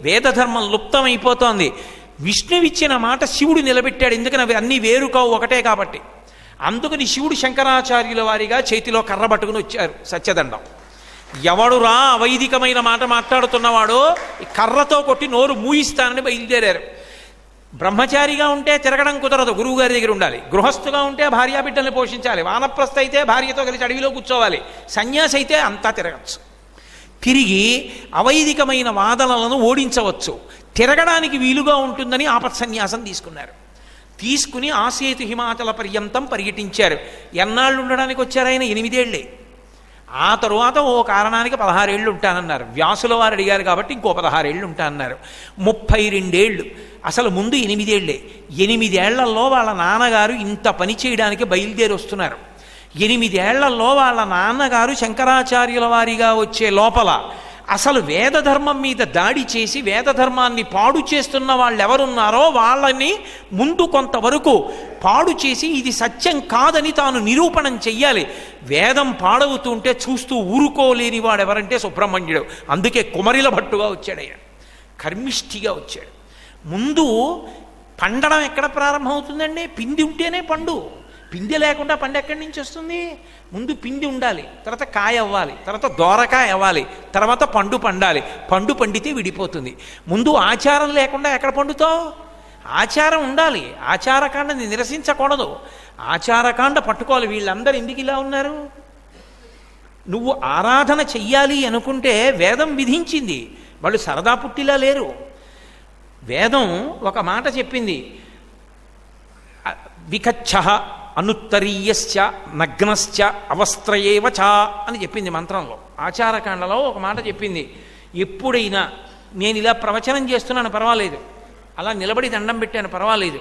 వేదధర్మం లుప్తమైపోతోంది. విష్ణువిచ్చిన మాట శివుడు నిలబెట్టాడు. ఎందుకని అవి అన్నీ వేరు కావు, ఒకటే కాబట్టి. అందుకని శివుడు శంకరాచార్యుల వారిగా చేతిలో కర్ర పట్టుకుని వచ్చారు సత్యదండం. ఎవడురా అవైదికమైన మాట మాట్లాడుతున్నవాడో కర్రతో కొట్టి నోరు మూయిస్తానని బయలుదేరారు. బ్రహ్మచారిగా ఉంటే తిరగడం కుదరదు, గురువుగారి దగ్గర ఉండాలి. గృహస్థుగా ఉంటే భార్యాబిడ్డల్ని పోషించాలి. వానప్రస్థ అయితే భార్యతో కలిసి అడవిలో కూర్చోవాలి. సన్యాసి అయితే అంతా తిరగచ్చు. తిరిగి అవైదికమైన వాదనలను ఓడించవచ్చు. తిరగడానికి వీలుగా ఉంటుందని ఆపత్సన్యాసం తీసుకున్నారు. తీసుకుని ఆసేతు హిమాచల పర్యంతం పర్యటించారు. ఎన్నాళ్ళు ఉండడానికి వచ్చారు ఆయన? 8 ఏళ్లే. ఆ తరువాత ఓ కారణానికి 16 ఏళ్ళు ఉంటానన్నారు. వ్యాసుల వారు అడిగారు కాబట్టి ఇంకో 16 ఏళ్ళు ఉంటానన్నారు. 32 ఏళ్ళు. అసలు ముందు 8 ఏళ్లే. 8 ఏళ్లలో వాళ్ళ నాన్నగారు ఇంత పని చేయడానికి బయలుదేరి వస్తున్నారు. 8 ఏళ్లలో వాళ్ళ నాన్నగారు శంకరాచార్యుల వారిగా వచ్చే లోపల అసలు వేదధర్మం మీద దాడి చేసి వేదధర్మాన్ని పాడు చేస్తున్న వాళ్ళు ఎవరున్నారో వాళ్ళని ముందు కొంతవరకు పాడు చేసి ఇది సత్యం కాదని తాను నిరూపణం చెయ్యాలి. వేదం పాడవుతుంటే చూస్తూ ఊరుకోలేని వాడెవరంటే సుబ్రహ్మణ్యుడు. అందుకే కుమరిల భట్టుగా వచ్చాడు ఆయన, కర్మిష్ఠిగా వచ్చాడు. ముందు పండడం ఎక్కడ ప్రారంభమవుతుందండి? పిండి ఉంటేనే పండు. పిండి లేకుండా పండు ఎక్కడి నుంచి వస్తుంది? ముందు పిండి ఉండాలి, తర్వాత కాయ అవ్వాలి, తర్వాత దోరకాయ అవ్వాలి, తర్వాత పండు పండాలి. పండు పండితే విడిపోతుంది. ముందు ఆచారం లేకుండా ఎక్కడ పండుతావు? ఆచారం ఉండాలి. ఆచారకాండని నిరసించకూడదు. ఆచారకాండ పట్టుకోవాలి. వీళ్ళందరూ ఎందుకు ఇలా ఉన్నారు? నువ్వు ఆరాధన చెయ్యాలి అనుకుంటే వేదం విధించింది. వాళ్ళు సరదా పుట్టిలా లేరు. వేదం ఒక మాట చెప్పింది, వికచ్చ అనుత్తరీయశ్చ నగ్నశ్చ అవస్త్రయేవ చ అని చెప్పింది మంత్రంలో. ఆచారకాండలో ఒక మాట చెప్పింది, ఎప్పుడైనా నేను ఇలా ప్రవచనం చేస్తున్నాను పర్వాలేదు, అలా నిలబడి దండం పెట్టాను పర్వాలేదు,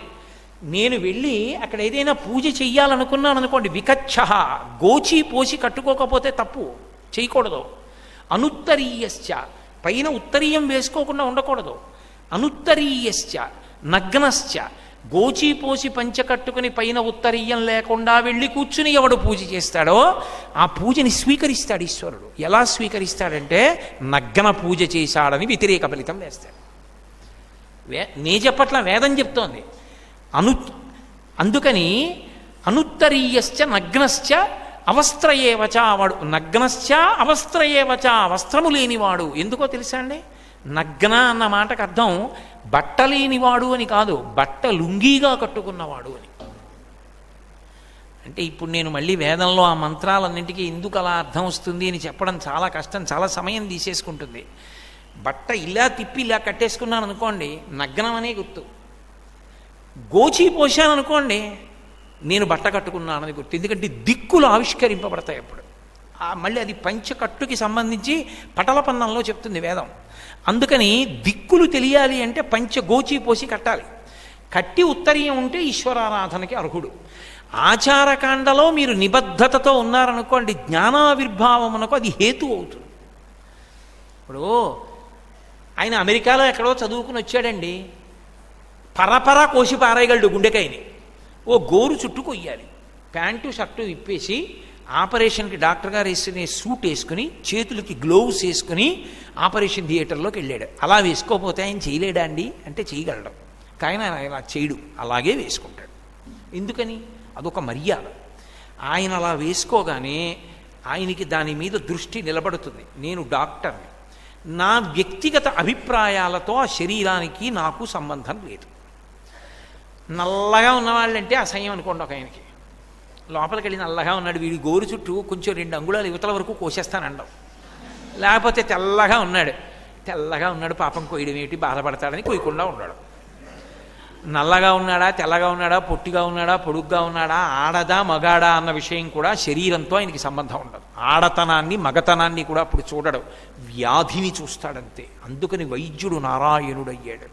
నేను వెళ్ళి అక్కడ ఏదైనా పూజ చెయ్యాలనుకున్నాను అనుకోండి, వికచ్చ గోచి పోసి కట్టుకోకపోతే తప్పు, చేయకూడదు. అనుత్తరీయశ్చ పైన ఉత్తరీయం వేసుకోకుండా ఉండకూడదు. అనుత్తరీయశ్చ నగ్నశ్చ గోచీపోసి పంచకట్టుకుని పైన ఉత్తరీయం లేకుండా వెళ్ళి కూర్చుని ఎవడు పూజ చేస్తాడో ఆ పూజని స్వీకరిస్తాడు ఈశ్వరుడు. ఎలా స్వీకరిస్తాడంటే నగ్న పూజ చేశాడని వ్యతిరేక ఫలితం వేస్తాడు. నే చెప్పట్ల, వేదం చెప్తోంది. అందుకని అనుత్తరీయశ్చ నగ్నశ్చ అవస్త్రయేవచ, వాడు నగ్నశ్చ అవస్త్రయేవచ, వస్త్రము లేనివాడు. ఎందుకో తెలుసా అండి? నగ్న అన్న మాటకు అర్థం బట్ట లేనివాడు అని కాదు, బట్ట లుంగీగా కట్టుకున్నవాడు అని. అంటే ఇప్పుడు నేను మళ్ళీ వేదంలో ఆ మంత్రాలన్నింటికీ ఎందుకు అలా అర్థం వస్తుంది అని చెప్పడం చాలా కష్టం, చాలా సమయం తీసేసుకుంటుంది. బట్ట ఇలా తిప్పి ఇలా కట్టేసుకున్నాను అనుకోండి, నగ్నం అనే గుర్తు. గోచి పోశాను అనుకోండి, నేను బట్ట కట్టుకున్నానని గుర్తు. ఎందుకంటే దిక్కులు ఆవిష్కరింపబడతాయి అప్పుడు. మళ్ళీ అది పంచకట్టుకి సంబంధించి పటలపన్నంలో చెప్తుంది వేదం. అందుకని దిక్కులు తెలియాలి అంటే పంచగోచి పోసి కట్టాలి. కట్టి ఉత్తరీయం ఉంటే ఈశ్వరారాధనకి అర్హుడు. ఆచారకాండలో మీరు నిబద్ధతతో ఉన్నారనుకోండి, జ్ఞానావిర్భావమునకు అది హేతు అవుతుంది. ఇప్పుడు ఆయన అమెరికాలో ఎక్కడో చదువుకుని వచ్చాడండి, పరపర కోసి పారేయగలడు గుండెకాయని. ఓ గోరు చుట్టూ కొయ్యాలి, ప్యాంటు షర్టు విప్పేసి ఆపరేషన్కి డాక్టర్ గారు వేసుకునే సూట్ వేసుకుని చేతులకి గ్లోవ్స్ వేసుకుని ఆపరేషన్ థియేటర్లోకి వెళ్ళాడు. అలా వేసుకోకపోతే ఆయన చేయలేడా అండి అంటే చేయగలడు, కానీ ఆయన అలా చేయడు, అలాగే వేసుకుంటాడు. ఎందుకని? అదొక మర్యాద. ఆయన అలా వేసుకోగానే ఆయనకి దాని మీద దృష్టి నిలబడుతుంది. నేను డాక్టర్ని, నా వ్యక్తిగత అభిప్రాయాలతో ఆ శరీరానికి నాకు సంబంధం లేదు. నల్లగా ఉన్నవాళ్ళంటే అసహ్యం అనుకోండి ఒక ఆయనకి. లోపలికి వెళ్ళి నల్లగా ఉన్నాడు, వీడి గోరు చుట్టూ కొంచెం 2 అంగుళాలు యువతల వరకు కోసేస్తానండం. లేకపోతే తెల్లగా ఉన్నాడు పాపం కొయ్యడం ఏమిటి, బాధపడతాడని కొయ్యకుండా ఉన్నాడు. నల్లగా ఉన్నాడా, తెల్లగా ఉన్నాడా, పొట్టిగా ఉన్నాడా, పొడుగ్గా ఉన్నాడా, ఆడదా మగాడా అన్న విషయం కూడా శరీరంతో ఆయనకి సంబంధం ఉండదు. ఆడతనాన్ని మగతనాన్ని కూడా అప్పుడు చూడడు, వ్యాధిని చూస్తాడంతే. అందుకని వైద్యుడు నారాయణుడయ్యాడు.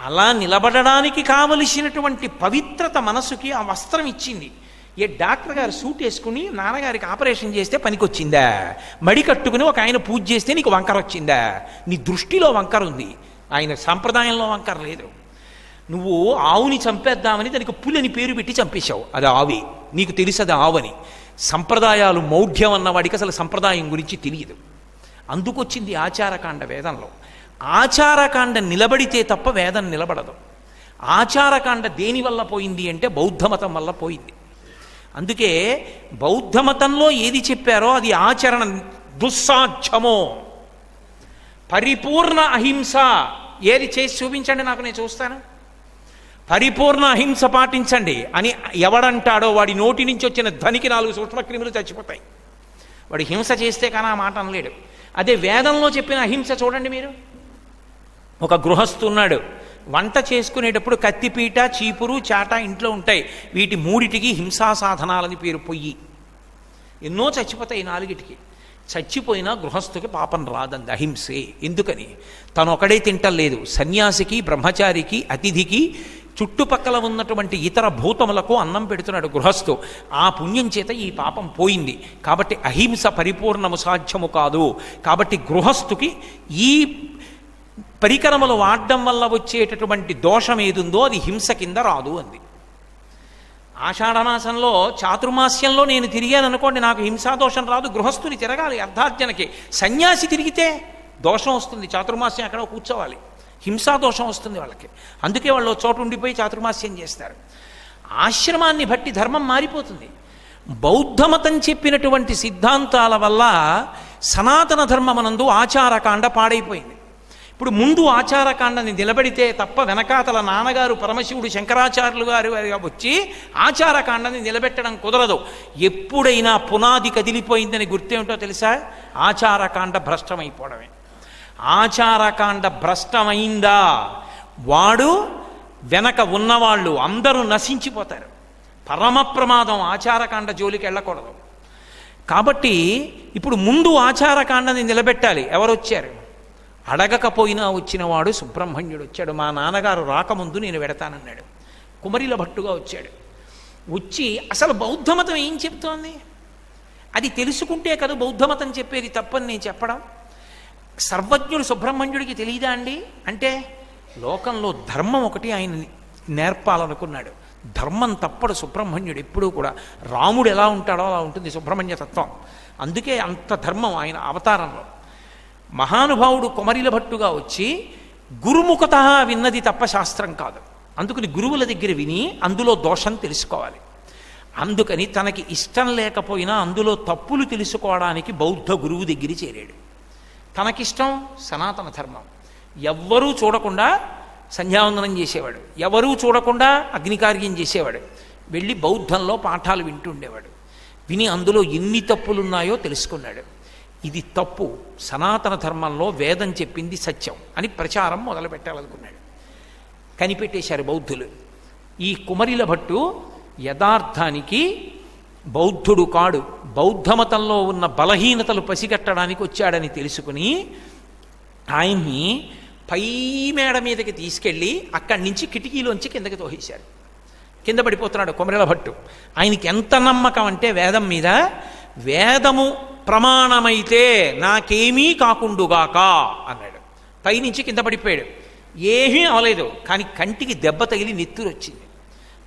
అలా నిలబడడానికి కావలసినటువంటి పవిత్రత మనసుకి ఆ వస్త్రం ఇచ్చింది. ఏ డాక్టర్ గారు సూట్ వేసుకుని నాన్నగారికి ఆపరేషన్ చేస్తే పనికొచ్చిందా? మడి కట్టుకుని ఒక ఆయన పూజ చేస్తే నీకు వంకర వచ్చిందా? నీ దృష్టిలో వంకర ఉంది, ఆయన సంప్రదాయంలో వంకర లేదు. నువ్వు ఆవుని చంపేద్దామని దానికి పులిని పేరు పెట్టి చంపేశావు, అది ఆవే, నీకు తెలుసు అది ఆవని. సంప్రదాయాలు మౌఢ్యం అన్నవాడికి అసలు సంప్రదాయం గురించి తెలియదు. అందుకొచ్చింది ఆచారకాండ వేదంలో. ఆచారకాండ నిలబడితే తప్ప వేదం నిలబడదు. ఆచారకాండ దేనివల్ల పోయింది అంటే బౌద్ధమతం వల్ల పోయింది. అందుకే బౌద్ధమతంలో ఏది చెప్పారో అది ఆచరణ దుస్సాధ్యమో. పరిపూర్ణ అహింస ఏది చేసి చూపించండి నాకు, నేను చూస్తాను. పరిపూర్ణ అహింస పాటించండి అని ఎవడంటాడో వాడి నోటి నుంచి వచ్చిన ధ్వనికి 4 సూక్ష్మక్రిములు చచ్చిపోతాయి. వాడు హింస చేస్తే కానీ ఆ మాట అనలేడు. అదే వేదంలో చెప్పిన అహింస చూడండి మీరు. ఒక గృహస్థు ఉన్నాడు, వంట చేసుకునేటప్పుడు కత్తిపీట, చీపురు, చాట ఇంట్లో ఉంటాయి. వీటి 3టికి హింసా సాధనాలని పేరు. పొయ్యి ఎన్నో చచ్చిపోతాయి 4టికి. చచ్చిపోయినా గృహస్థుకి పాపం రాదంది, అహింసే. ఎందుకని? తను ఒకడే తింటలేదు, సన్యాసికి, బ్రహ్మచారికి, అతిథికి, చుట్టుపక్కల ఉన్నటువంటి ఇతర భూతములకు అన్నం పెడుతున్నాడు గృహస్థు. ఆ పుణ్యం చేత ఈ పాపం పోయింది. కాబట్టి అహింస పరిపూర్ణము సాధ్యము కాదు. కాబట్టి గృహస్థుకి ఈ పరికరములు వాడడం వల్ల వచ్చేటటువంటి దోషం ఏదుందో అది హింస కింద రాదు అంది. ఆషాఢమాసంలో చాతుర్మాస్యంలో నేను తిరిగాను అనుకోండి, నాకు హింసాదోషం రాదు. గృహస్థుని తిరగాలి అర్ధార్జనకి. సన్యాసి తిరిగితే దోషం వస్తుంది. చాతుర్మాస్యం అక్కడ కూర్చోవాలి, హింసాదోషం వస్తుంది వాళ్ళకి. అందుకే వాళ్ళు చోటు ఉండిపోయి చాతుర్మాస్యం చేస్తారు. ఆశ్రమాన్ని బట్టి ధర్మం మారిపోతుంది. బౌద్ధమతం చెప్పినటువంటి సిద్ధాంతాల వల్ల సనాతన ధర్మమనందు ఆచారకాండ పాడైపోయింది. ఇప్పుడు ముందు ఆచారకాండని నిలబడితే తప్ప వెనకాతల నాన్నగారు పరమశివుడు శంకరాచార్యులు గారు వచ్చి ఆచారకాండని నిలబెట్టడం కుదరదు. ఎప్పుడైనా పునాది కదిలిపోయిందని గుర్తేమిటో తెలుసా? ఆచారకాండ భ్రష్టమైపోవడమే. ఆచారకాండ భ్రష్టమైందా వాడు వెనక ఉన్నవాళ్ళు అందరూ నశించిపోతారు. పరమ ప్రమాదం. ఆచారకాండ జోలికి వెళ్ళకూడదు. కాబట్టి ఇప్పుడు ముందు ఆచారకాండని నిలబెట్టాలి. ఎవరు వచ్చారు? అడగకపోయినా వచ్చినవాడు సుబ్రహ్మణ్యుడు వచ్చాడు. మా నాన్నగారు రాకముందు నేను వెడతానన్నాడు. కుమరిల భట్టుగా వచ్చాడు. వచ్చి అసలు బౌద్ధమతం ఏం చెప్తోంది అది తెలుసుకుంటే కదా బౌద్ధమతం చెప్పేది. తప్పని నేను చెప్పడం. సర్వజ్ఞుడు సుబ్రహ్మణ్యుడికి తెలియదా అండి అంటే, లోకంలో ధర్మం ఒకటి ఆయన నేర్పాలనుకున్నాడు. ధర్మం తప్పడు సుబ్రహ్మణ్యుడు ఎప్పుడూ కూడా. రాముడు ఎలా ఉంటాడో అలా ఉంటుంది సుబ్రహ్మణ్య తత్వం. అందుకే అంత ధర్మం ఆయన అవతారంలో. మహానుభావుడు కుమరిల భట్టుగా వచ్చి గురుముఖత విన్నది తప్ప శాస్త్రం కాదు. అందుకని గురువుల దగ్గర విని అందులో దోషం తెలుసుకోవాలి. అందుకని తనకి ఇష్టం లేకపోయినా అందులో తప్పులు తెలుసుకోవడానికి బౌద్ధ గురువు దగ్గర చేరాడు. తనకిష్టం సనాతన ధర్మం. ఎవ్వరూ చూడకుండా సంధ్యావందనం చేసేవాడు, ఎవరూ చూడకుండా అగ్నికార్యం చేసేవాడు. వెళ్ళి బౌద్ధంలో పాఠాలు వింటుండేవాడు. విని అందులో ఎన్ని తప్పులున్నాయో తెలుసుకున్నాడు. ఇది తప్పు, సనాతన ధర్మంలో వేదం చెప్పింది సత్యం అని ప్రచారం మొదలు పెట్టాలనుకున్నాడు. కనిపెట్టేశారు బౌద్ధులు. ఈ కుమరిల భట్టు యథార్థానికి బౌద్ధుడు కాడు, బౌద్ధమతంలో ఉన్న బలహీనతలు పసిగట్టడానికి వచ్చాడని తెలుసుకుని ఆయన్ని పై మేడ మీదకి తీసుకెళ్ళి అక్కడి నుంచి కిటికీలోంచి కిందకి తోసేశారు. కింద పడిపోతున్నాడు కుమరిల భట్టు. ఆయనకి ఎంత నమ్మకం అంటే వేదం మీద, వేదము ప్రమాణమైతే నాకేమీ కాకుండుగాక అన్నాడు. పైనుంచి కింద పడిపోయాడు. ఏమీ అవలేదు, కానీ కంటికి దెబ్బ తగిలి నెత్తురు వచ్చింది.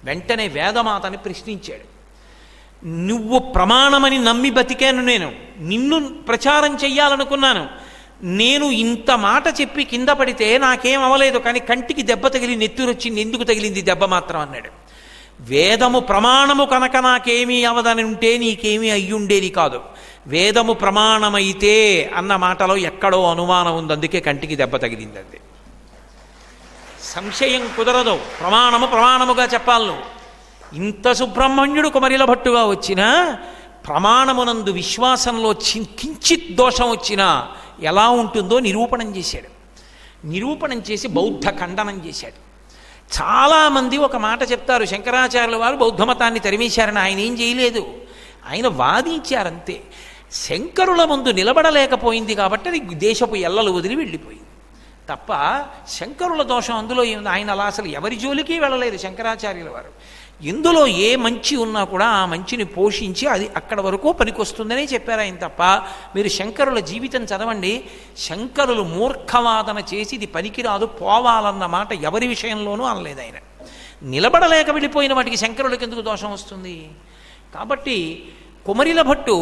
వెంటనే వేదమాతని ప్రశ్నించాడు. నువ్వు ప్రమాణమని నమ్మి బతికాను, నేను నిన్ను ప్రచారం చెయ్యాలనుకున్నాను. నేను ఇంత మాట చెప్పి కింద పడితే నాకేం అవలేదు, కానీ కంటికి దెబ్బ తగిలి నెత్తురు వచ్చింది. ఎందుకు తగిలింది దెబ్బ మాత్రం అన్నాడు. వేదము ప్రమాణము కనుక నాకేమీ అవదని ఉంటే నీకేమీ అయ్యుండేది కాదు. వేదము ప్రమాణమైతే అన్న మాటలో ఎక్కడో అనుమానం ఉంది, అందుకే కంటికి దెబ్బ తగిలింది. అది సంశయం కుదరదు. ప్రమాణము ప్రమాణముగా చెప్పాలి నువ్వు. ఇంత సుబ్రహ్మణ్యుడు కుమరిల భట్టుగా వచ్చినా ప్రమాణమునందు విశ్వాసంలో కించిత్ దోషం వచ్చినా ఎలా ఉంటుందో నిరూపణం చేశాడు. నిరూపణం చేసి బౌద్ధ ఖండనం చేశాడు. చాలామంది ఒక మాట చెప్తారు, శంకరాచార్యుల వారు బౌద్ధమతాన్ని తరిమేశారని. ఆయన ఏం చేయలేదు, ఆయన వాదించారంతే. శంకరుల ముందు నిలబడలేకపోయింది కాబట్టి అది దేశపు ఎల్లలు వదిలి వెళ్ళిపోయింది తప్ప శంకరుల దోషం అందులో ఏముంది? ఆయన అలా అసలు ఎవరి జోలికి వెళ్ళలేదు శంకరాచార్యుల వారు. ఇందులో ఏ మంచి ఉన్నా కూడా ఆ మంచిని పోషించి అది అక్కడ వరకు పనికొస్తుందనే చెప్పారు ఆయన తప్ప. మీరు శంకరుల జీవితం చదవండి. శంకరులు మూర్ఖవాదన చేసి ఇది పనికిరాదు పోవాలన్న మాట ఎవరి విషయంలోనూ అనలేదు ఆయన. నిలబడలేక వెళ్ళిపోయిన వాటికి శంకరులకు ఎందుకు దోషం వస్తుంది? కాబట్టి కుమరిల భట్టు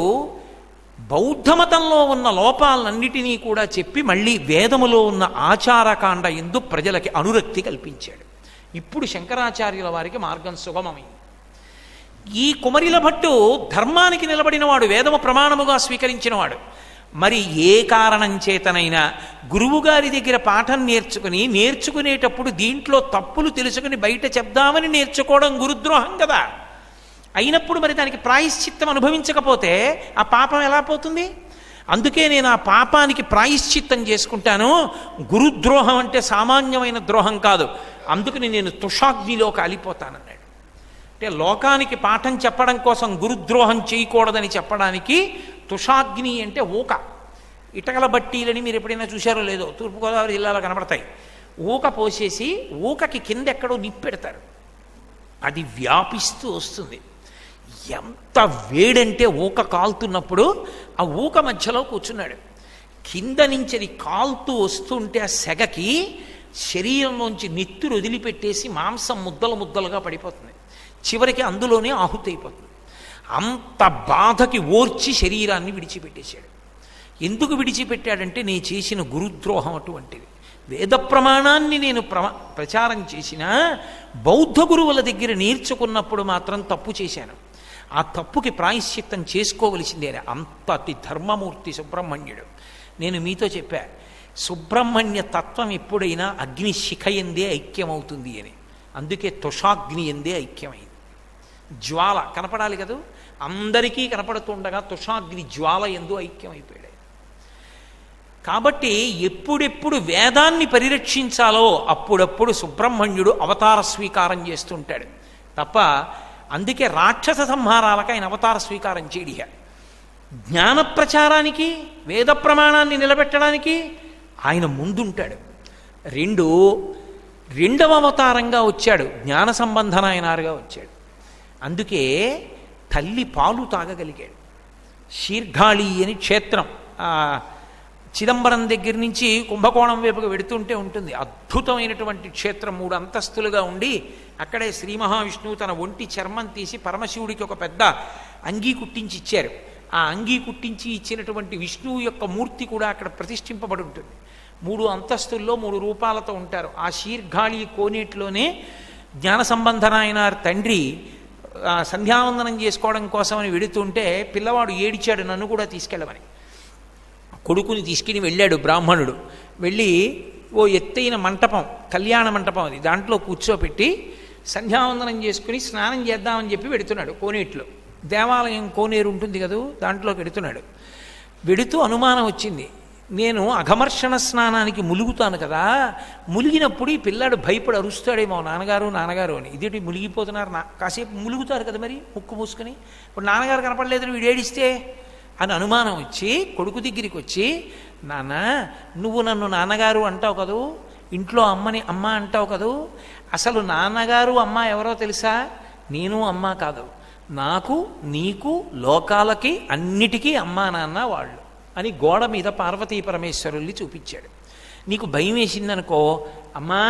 బౌద్ధమతంలో ఉన్న లోపాలన్నిటినీ కూడా చెప్పి మళ్ళీ వేదములో ఉన్న ఆచారకాండ ఎందు ప్రజలకి అనురక్తి కల్పించాడు. ఇప్పుడు శంకరాచార్యుల వారికి మార్గం సుగమమైంది. ఈ కుమరిల భట్టు ధర్మానికి నిలబడినవాడు, వేదము ప్రమాణముగా స్వీకరించినవాడు. మరి ఏ కారణం చేతనైనా గురువుగారి దగ్గర పాఠం నేర్చుకునేటప్పుడు దీంట్లో తప్పులు తెలుసుకుని బయట చెప్దామని నేర్చుకోవడం గురుద్రోహం కదా. అయినప్పుడు మరి దానికి ప్రాయశ్చిత్తం అనుభవించకపోతే ఆ పాపం ఎలా పోతుంది? అందుకే నేను ఆ పాపానికి ప్రాయశ్చిత్తం చేసుకుంటాను. గురుద్రోహం అంటే సామాన్యమైన ద్రోహం కాదు, అందుకని నేను తుషాగ్నిలో కాలిపోతానన్నాడు. అంటే లోకానికి పాఠం చెప్పడం కోసం గురుద్రోహం చేయకూడదని చెప్పడానికి తుషాగ్ని అంటే ఊక. ఇటకల బట్టీలని మీరు ఎప్పుడైనా చూశారో లేదో, తూర్పుగోదావరి జిల్లాలో కనబడతాయి. ఊక పోసేసి ఊకకి కింద ఎక్కడో నిప్పెడతారు, అది వ్యాపిస్తూ వస్తుంది. ఎంత వేడంటే ఊక కాలుతున్నప్పుడు ఆ ఊక మధ్యలో కూర్చున్నాడు. కింద నుంచి అది కాలుతూ వస్తుంటే ఆ సెగకి శరీరంలోంచి నెత్తురు వదిలిపెట్టేసి మాంసం ముద్దలు ముద్దలుగా పడిపోతుంది. చివరికి అందులోనే ఆహుతి అయిపోతుంది. అంత బాధకి ఓర్చి శరీరాన్ని విడిచిపెట్టేశాడు. ఎందుకు విడిచిపెట్టాడంటే నేను చేసిన గురుద్రోహం అటువంటిది. వేద ప్రమాణాన్ని నేను ప్రచారం చేసినా బౌద్ధ గురువుల దగ్గర నేర్చుకున్నప్పుడు మాత్రం తప్పు చేశాను. ఆ తప్పుకి ప్రాయశ్చిత్తం చేసుకోవలసిందే. అంతటి ధర్మమూర్తి సుబ్రహ్మణ్యుడు. నేను మీతో చెప్పా, సుబ్రహ్మణ్య తత్వం ఎప్పుడైనా అగ్ని శిఖ ఎందే ఐక్యమవుతుంది అని. అందుకే తుషాగ్ని ఎందే ఐక్యమైంది. జ్వాల కనపడాలి కదా, అందరికీ కనపడుతుండగా తుషాగ్ని జ్వాల ఎందు ఐక్యమైపోయాడు. కాబట్టి ఎప్పుడెప్పుడు వేదాన్ని పరిరక్షించాలో అప్పుడప్పుడు సుబ్రహ్మణ్యుడు అవతార స్వీకారం చేస్తుంటాడు తప్ప. అందుకే రాక్షస సంహారాలకు ఆయన అవతార స్వీకారం చేయడిగా. జ్ఞాన ప్రచారానికి, వేద ప్రమాణాన్ని నిలబెట్టడానికి ఆయన ముందుంటాడు. రెండవ అవతారంగా వచ్చాడు, జ్ఞాన సంబంధనాయనారుగా వచ్చాడు. అందుకే తల్లి పాలు తాగగలిగాడు. శీర్ఘాళి అని క్షేత్రం చిదంబరం దగ్గర నుంచి కుంభకోణం వైపుగా వెడుతుంటే ఉంటుంది. అద్భుతమైనటువంటి క్షేత్రం, 3 అంతస్తులుగా ఉండి అక్కడే శ్రీ మహావిష్ణువు తన ఒంటి చర్మం తీసి పరమశివుడికి ఒక పెద్ద అంగీ కుట్టించి ఇచ్చారు. ఆ అంగీ కుట్టించి ఇచ్చినటువంటి విష్ణువు యొక్క మూర్తి కూడా అక్కడ ప్రతిష్ఠింపబడి ఉంటుంది. 3 అంతస్తుల్లో 3 రూపాలతో ఉంటారు. ఆ శీర్ఘాళి కోనేటిలోనే జ్ఞాన సంబంధనాయనార్ తండ్రి సంధ్యావందనం చేసుకోవడం కోసమని వెడుతుంటే పిల్లవాడు ఏడిచాడు, నన్ను కూడా తీసుకెళ్ళమని. కొడుకుని తీసుకుని వెళ్ళాడు బ్రాహ్మణుడు. వెళ్ళి ఓ ఎత్తైన మంటపం, కళ్యాణ మంటపం అది, దాంట్లో కూర్చోపెట్టి సంధ్యావందనం చేసుకుని స్నానం చేద్దామని చెప్పి వెడుతున్నాడు. కోనేటిలో దేవాలయం కోనేరు ఉంటుంది కదా, దాంట్లోకి వెడుతున్నాడు. వెడుతూ అనుమానం వచ్చింది, నేను అఘమర్షణ స్నానానికి ములుగుతాను కదా, ములిగినప్పుడు ఈ పిల్లాడు భయపడి అరుస్తాడేమో నాన్నగారు నాన్నగారు అని. ఇదేంటి ములిగిపోతున్నారు, కాసేపు ములుగుతారు కదా మరి ముక్కు మూసుకొని, ఇప్పుడు నాన్నగారు కనపడలేదని వీడు ఏడిస్తే అని అనుమానం వచ్చి కొడుకు దగ్గరికి వచ్చి, నాన్న నువ్వు నన్ను నాన్నగారు అంటావు కదూ, ఇంట్లో అమ్మని అమ్మ అంటావు కదూ, అసలు నాన్నగారు అమ్మ ఎవరో తెలుసా? నేను అమ్మ కాదు, నాకు నీకు లోకాలకి అన్నిటికీ అమ్మా నాన్న వాళ్ళు అని గోడ మీద పార్వతీ పరమేశ్వరుల్ని చూపించాడు. నీకు భయం వేసిందనుకో, అమ్మా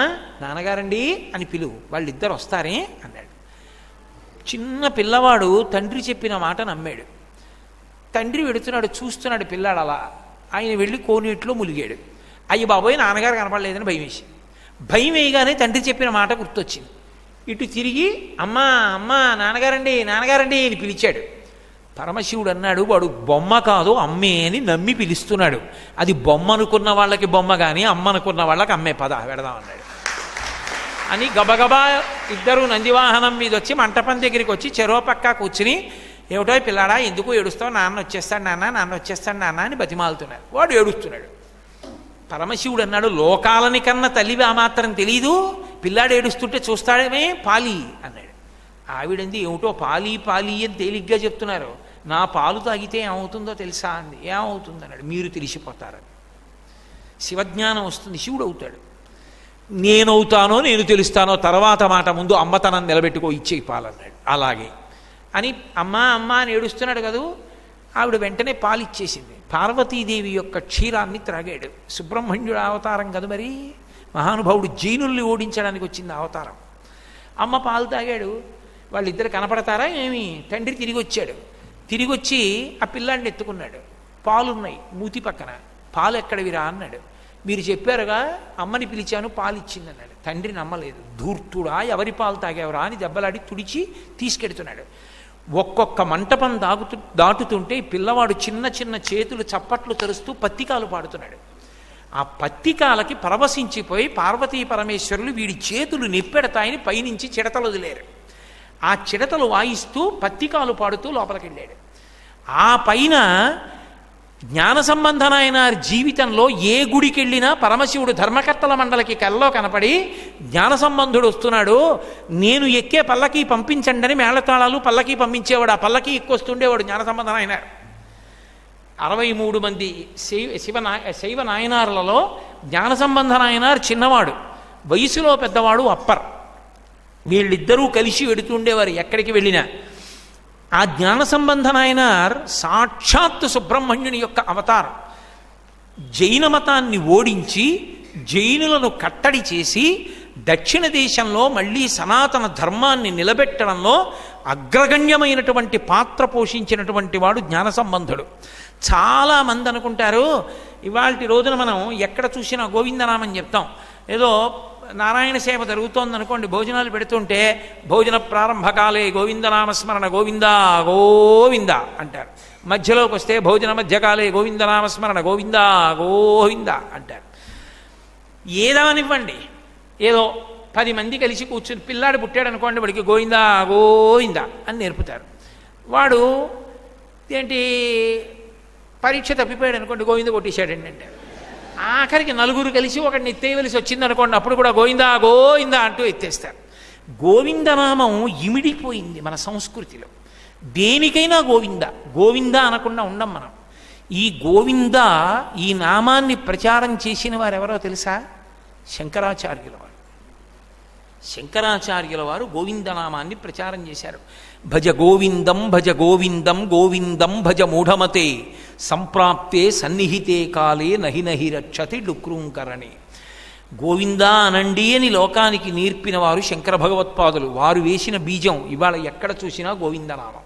నాన్నగారండి అని పిలువు, వాళ్ళిద్దరు వస్తారే అన్నాడు. చిన్న పిల్లవాడు తండ్రి చెప్పిన మాట నమ్మాడు. తండ్రి వెడుతున్నాడు, చూస్తున్నాడు పిల్లాడు అలా. ఆయన వెళ్ళి కోనేటిలో ములిగాడు. అయ్యి బాబోయ్ నాన్నగారు కనపడలేదని భయం వేసింది. భయం వేయగానే తండ్రి చెప్పిన మాట గుర్తొచ్చింది. ఇటు తిరిగి అమ్మా అమ్మా నాన్నగారండి నాన్నగారండి అని పిలిచాడు. పరమశివుడు అన్నాడు, వాడు బొమ్మ కాదు అమ్మే అని నమ్మి పిలుస్తున్నాడు. అది బొమ్మ అనుకున్న వాళ్ళకి బొమ్మ కానీ అమ్మ అనుకున్న వాళ్ళకి అమ్మే, పద వెడదాం అన్నాడు అని గబగబా ఇద్దరు నందివాహనం మీద వచ్చి మంటపం దగ్గరికి వచ్చి చెరో పక్క కూర్చుని, ఏమిటో పిల్లాడా ఎందుకు ఏడుస్తావు, నాన్న వచ్చేస్తాడు నాన్న నాన్న వచ్చేస్తాడు నాన్న అని బతిమాలుతున్నాడు. వాడు ఏడుస్తున్నాడు. పరమశివుడు అన్నాడు, లోకాలని కన్నా తల్లివి ఆ మాత్రం తెలీదు, పిల్లాడు ఏడుస్తుంటే చూస్తాడేమే పాలి అన్నాడు. ఆవిడంది, ఏమిటో పాలి పాలి అని తేలిగ్గా చెప్తున్నారు, నా పాలు తాగితే ఏమవుతుందో తెలుసా అంది. ఏమవుతుంది అన్నాడు. మీరు తెలిసిపోతారని. శివజ్ఞానం వస్తుంది, శివుడు అవుతాడు. నేనవుతానో నేను తెలుస్తానో తర్వాత మాట, ముందు అమ్మతనం నిలబెట్టుకో, ఇచ్చేయి పాలన్నాడు. అలాగే అని అమ్మా అమ్మ అని ఏడుస్తున్నాడు కదూ, ఆవిడ వెంటనే పాలిచ్చేసింది. పార్వతీదేవి యొక్క క్షీరాన్ని త్రాగాడు. సుబ్రహ్మణ్యుడు అవతారం కదా మరి, మహానుభావుడు జైనుల్ని ఓడించడానికి వచ్చింది అవతారం. అమ్మ పాలు తాగాడు. వాళ్ళిద్దరు కనపడతారా ఏమి? తండ్రి తిరిగి వచ్చాడు. తిరిగి వచ్చి ఆ పిల్లాడిని ఎత్తుకున్నాడు. పాలున్నాయి మూతి పక్కన, పాలు ఎక్కడవిరా అన్నాడు. మీరు చెప్పారుగా అమ్మని పిలిచాను పాలు ఇచ్చింది అన్నాడు. తండ్రి నమ్మలేదు. ధూర్తుడా, ఎవరి పాలు తాగేవరా అని దెబ్బలాడి తుడిచి తీసుకెడుతున్నాడు. ఒక్కొక్క మంటపం దాటుతుంటే పిల్లవాడు చిన్న చిన్న చేతులు చప్పట్లు తెరుస్తూ పత్తికాలు పాడుతున్నాడు. ఆ పత్తికాలకి పరవశించిపోయి పార్వతీ పరమేశ్వరులు వీడి చేతులు నిప్పెడతాయని పైనుంచి చిడతలు వదిలేరు. ఆ చిడతలు వాయిస్తూ పత్తికాలు పాడుతూ లోపలికి వెళ్ళాడు. ఆ పైన జ్ఞాన సంబంధనాయన జీవితంలో ఏ గుడికి వెళ్ళినా పరమశివుడు ధర్మకర్తల మండలికి కల్లో కనపడి జ్ఞాన సంబంధుడు వస్తున్నాడు, నేను ఎక్కే పల్లకి పంపించండి అని మేళతాళాలు పల్లకి పంపించేవాడు. ఆ పల్లకి ఎక్కువస్తుండేవాడు జ్ఞాన సంబంధనాయన. 63 మంది శైవ నాయనార్లలో జ్ఞాన సంబంధ నాయనార్ చిన్నవాడు, వయసులో పెద్దవాడు అప్పర్. వీళ్ళిద్దరూ కలిసి వెడుతుండేవారు ఎక్కడికి వెళ్ళినా. ఆ జ్ఞాన సంబంధ నాయనార్ సాక్షాత్తు సుబ్రహ్మణ్యుని యొక్క అవతారం. జైన మతాన్ని ఓడించి జైనులను కట్టడి చేసి దక్షిణ దేశంలో మళ్ళీ సనాతన ధర్మాన్ని నిలబెట్టడంలో అగ్రగణ్యమైనటువంటి పాత్ర పోషించినటువంటి వాడు జ్ఞాన సంబంధుడు. చాలామంది అనుకుంటారు ఇవాళ రోజున మనం ఎక్కడ చూసినా గోవిందనామని చెప్తాం. ఏదో నారాయణ సేవ జరుగుతోంది అనుకోండి, భోజనాలు పెడుతుంటే భోజన ప్రారంభకాలే గోవిందనామస్మరణ గోవిందా గోవింద అంటారు. మధ్యలోకి వస్తే భోజన మధ్యకాలే గోవిందనామస్మరణ గోవిందా గోవింద అంటారు. ఏదానివ్వండి, ఏదో 10 మంది కలిసి కూర్చుని పిల్లాడు పుట్టాడు అనుకోండి, వాడికి గోవిందా గోవింద అని నేర్పుతారు. వాడు ఏంటి పరీక్ష తప్పిపోయాడు అనుకోండి, గోవింద కొట్టేశాడండి అంటే. ఆఖరికి 4 కలిసి ఒకడిని ఎత్తేయవలసి వచ్చింది అనుకోండి, అప్పుడు కూడా గోవిందా గోవిందా అంటూ ఎత్తేస్తారు. గోవిందనామం ఇమిడిపోయింది మన సంస్కృతిలో. దేనికైనా గోవింద గోవింద అనకుండా ఉండం మనం. ఈ గోవింద ఈ నామాన్ని ప్రచారం చేసిన వారు ఎవరో తెలుసా? శంకరాచార్యుల వారు. శంకరాచార్యుల వారు గోవిందనామాన్ని ప్రచారం చేశారు. భజ గోవిందం భజ గోవిందం గోవిందం భజ మూఢమతే సంప్రాప్తే సన్నిహితే కాలే నహి నహి రక్షతి డుక్రూంకరణి. గోవిందా అనండి అని లోకానికి నేర్పిన వారు శంకర భగవత్పాదులు. వారు వేసిన బీజం ఇవాళ ఎక్కడ చూసినా గోవిందనామం.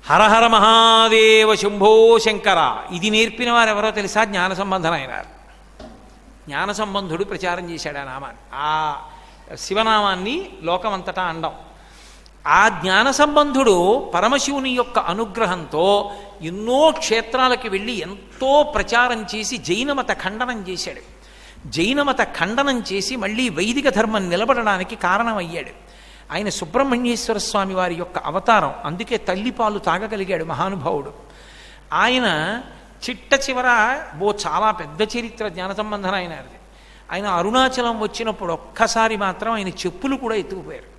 హరహర మహాదేవ శంభో శంకర ఇది నేర్పిన వారు ఎవరో తెలుసా? జ్ఞాన సంబంధనాయనారు. జ్ఞాన సంబంధుడు ప్రచారం చేశాడు ఆ నామాన్ని, ఆ శివనామాన్ని లోకమంతటా అండం. ఆ జ్ఞాన సంబంధుడు పరమశివుని యొక్క అనుగ్రహంతో ఎన్నో క్షేత్రాలకి వెళ్ళి ఎంతో ప్రచారం చేసి జైనమత ఖండనం చేశాడు. జైనమత ఖండనం చేసి మళ్ళీ వైదిక ధర్మం నిలబడడానికి కారణమయ్యాడు. ఆయన సుబ్రహ్మణ్యేశ్వర స్వామి వారి యొక్క అవతారం. అందుకే తల్లిపాలు తాగగలిగాడు మహానుభావుడు. ఆయన చిట్ట చివర చాలా పెద్ద చరిత్ర జ్ఞాన సంబంధన ఆయనది. ఆయన అరుణాచలం వచ్చినప్పుడు ఒక్కసారి మాత్రం ఆయన చెప్పులు కూడా ఎత్తుకుపోయారు.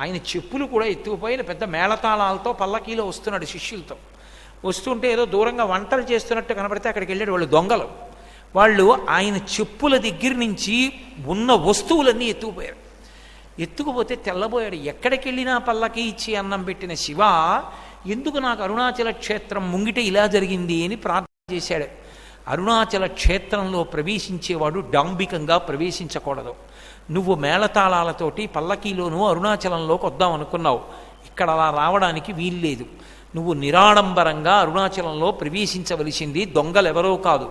ఆయన చెప్పులు కూడా ఎత్తుకుపోయిన పెద్ద మేళతాళాలతో పల్లకీలో వస్తున్నాడు శిష్యులతో. వస్తుంటే ఏదో దూరంగా వంటలు చేస్తున్నట్టు కనబడితే అక్కడికి వెళ్ళాడు. వాళ్ళు దొంగలు. వాళ్ళు ఆయన చెప్పుల దగ్గర నుంచి ఉన్న వస్తువులన్నీ ఎత్తుకుపోయారు. ఎత్తుకుపోతే తెల్లబోయాడు. ఎక్కడికి వెళ్ళినా పల్లకి ఇచ్చి అన్నం పెట్టిన శివ, ఎందుకు నాకు అరుణాచల క్షేత్రం ముంగిట ఇలా జరిగింది అని ప్రార్థన చేశాడు. అరుణాచల క్షేత్రంలో ప్రవేశించేవాడు డాంబికంగా ప్రవేశించకూడదు. నువ్వు మేళతాళాలతోటి పల్లకీలోనూ అరుణాచలంలోకి వద్దాం అనుకున్నావు, ఇక్కడ అలా రావడానికి వీల్లేదు. నువ్వు నిరాడంబరంగా అరుణాచలంలో ప్రవేశించవలసింది. దొంగలెవరో కాదు,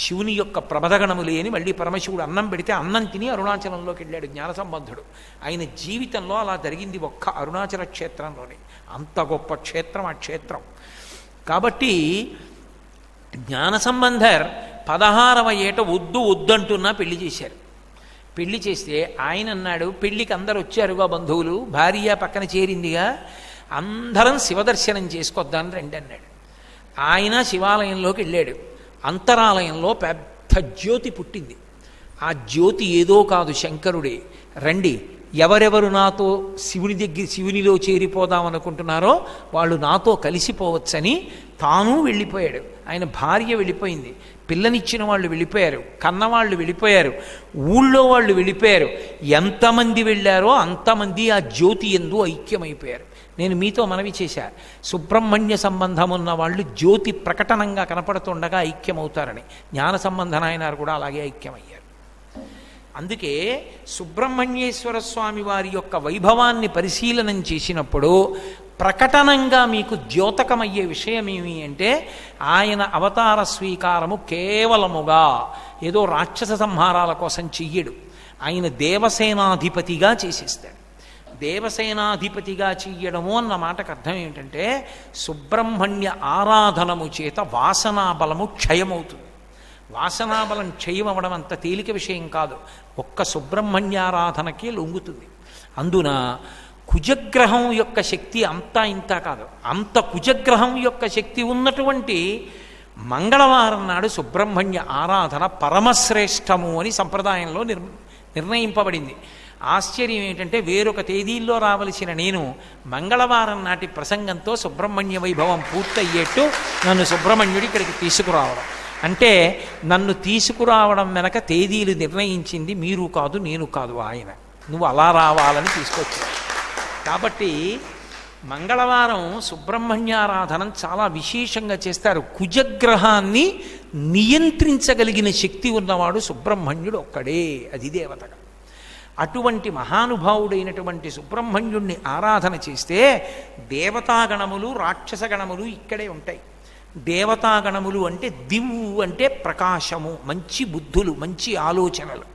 శివుని యొక్క ప్రమదగణములే అని మళ్ళీ పరమశివుడు అన్నం పెడితే అన్నం తిని అరుణాచలంలోకి వెళ్ళాడు జ్ఞాన సంబంధుడు. ఆయన జీవితంలో అలా జరిగింది ఒక్క అరుణాచల క్షేత్రంలోనే. అంత గొప్ప క్షేత్రం ఆ క్షేత్రం. కాబట్టి జ్ఞాన సంబంధర్ 16వ ఏట వద్దంటున్నా పెళ్లి చేశారు. పెళ్లి చేస్తే ఆయన అన్నాడు, పెళ్లికి అందరు వచ్చారుగా బంధువులు, భార్య పక్కన చేరిందిగా, అందరం శివదర్శనం చేసుకొద్దాని రండి అన్నాడు. ఆయన శివాలయంలోకి వెళ్ళాడు. అంతరాలయంలో పెద్ద జ్యోతి పుట్టింది. ఆ జ్యోతి ఏదో కాదు, శంకరుడే. రండి, ఎవరెవరు నాతో శివునిలో చేరిపోదామనుకుంటున్నారో వాళ్ళు నాతో కలిసిపోవచ్చని తాను వెళ్ళిపోయాడు. ఆయన భార్య వెళ్ళిపోయింది, పిల్లనిచ్చిన వాళ్ళు వెళ్ళిపోయారు, కన్నవాళ్ళు వెళ్ళిపోయారు, ఊళ్ళో వాళ్ళు వెళ్ళిపోయారు. ఎంతమంది వెళ్ళారో అంతమంది ఆ జ్యోతి యందు ఐక్యమైపోయారు. నేను మీతో మనవి చేశా, సుబ్రహ్మణ్య సంబంధం ఉన్న వాళ్ళు జ్యోతి ప్రకటనంగా కనపడుతుండగా ఐక్యమవుతారని. జ్ఞాన సంబంధనాయనారు కూడా అలాగే ఐక్యమయ్యారు. అందుకే సుబ్రహ్మణ్యేశ్వర స్వామి వారి యొక్క వైభవాన్ని పరిశీలనం చేసినప్పుడు ప్రకటనంగా మీకు ద్యోతకమయ్యే విషయం ఏమి అంటే ఆయన అవతార స్వీకారము కేవలముగా ఏదో రాక్షస సంహారాల కోసం చెయ్యడు. ఆయన దేవసేనాధిపతిగా చేసేస్తాడు. దేవసేనాధిపతిగా చెయ్యడము అన్న మాటకు అర్థం ఏమిటంటే సుబ్రహ్మణ్య ఆరాధనము చేత వాసనాబలము క్షయమవుతుంది. వాసనాబలం క్షయమవడం అంత తేలిక విషయం కాదు. ఒక్క సుబ్రహ్మణ్యారాధనకే లొంగుతుంది. అందున కుజగ్రహం యొక్క శక్తి అంతా ఇంత కాదు. అంత కుజగ్రహం యొక్క శక్తి ఉన్నటువంటి మంగళవారం నాడు సుబ్రహ్మణ్య ఆరాధన పరమశ్రేష్టము అని సంప్రదాయంలో నిర్ణయింపబడింది. ఆశ్చర్యం ఏంటంటే వేరొక తేదీల్లో రావలసిన నేను మంగళవారం నాటి ప్రసంగంతో సుబ్రహ్మణ్య వైభవం పూర్తయ్యేట్టు నన్ను సుబ్రహ్మణ్యుడు ఇక్కడికి తీసుకురావడం. అంటే నన్ను తీసుకురావడం వెనక తేదీలు నిర్ణయించింది మీరు కాదు, నేను కాదు, ఆయన. నువ్వు అలా రావాలని తీసుకొచ్చావు. కాబట్టి మంగళవారం సుబ్రహ్మణ్యారాధనం చాలా విశేషంగా చేస్తారు. కుజగ్రహాన్ని నియంత్రించగలిగిన శక్తి ఉన్నవాడు సుబ్రహ్మణ్యుడు ఒక్కడే, అది దేవతగా. అటువంటి మహానుభావుడైనటువంటి సుబ్రహ్మణ్యుణ్ణి ఆరాధన చేస్తే దేవతాగణములు రాక్షసగణములు ఇక్కడే ఉంటాయి. దేవతాగణములు అంటే దివ్వు అంటే ప్రకాశము, మంచి బుద్ధులు, మంచి ఆలోచనలు.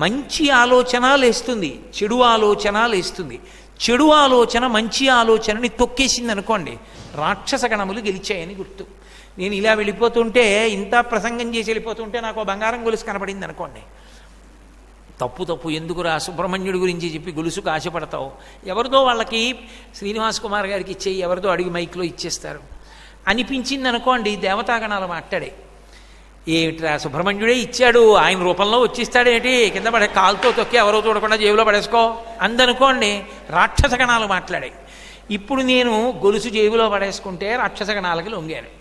మంచి ఆలోచన లేస్తుంది, చెడు ఆలోచన లేస్తుంది. చెడు ఆలోచన మంచి ఆలోచనని తొక్కేసింది అనుకోండి, రాక్షస గణములు గెలిచాయని గుర్తు. నేను ఇలా వెళ్ళిపోతుంటే, ఇంత ప్రసంగం చేసి వెళ్ళిపోతుంటే నాకు బంగారం గొలుసు కనపడింది అనుకోండి, తప్పు ఎందుకురా సుబ్రహ్మణ్యుడి గురించి చెప్పి గొలుసుకు ఆశపడతావు. ఎవరిదో వాళ్ళకి శ్రీనివాస్ కుమార్ గారికి ఇచ్చేయి, ఎవరిదో అడిగి మైక్లో ఇచ్చేస్తారు అనిపించింది అనుకోండి, దేవతాగణాలు మాట్లాడే ఏమిట్రా సుబ్రహ్మణ్యుడే ఇచ్చాడు, ఆయన రూపంలో వచ్చిస్తాడేంటి, కింద పడే కాలుతో తొక్కి ఎవరో చూడకుండా జేబులో పడేసుకో అందనుకోండి, రాక్షసగణాలు మాట్లాడాయి. ఇప్పుడు నేను గొలుసు జేబులో పడేసుకుంటే రాక్షసగణాలకి లొంగాను,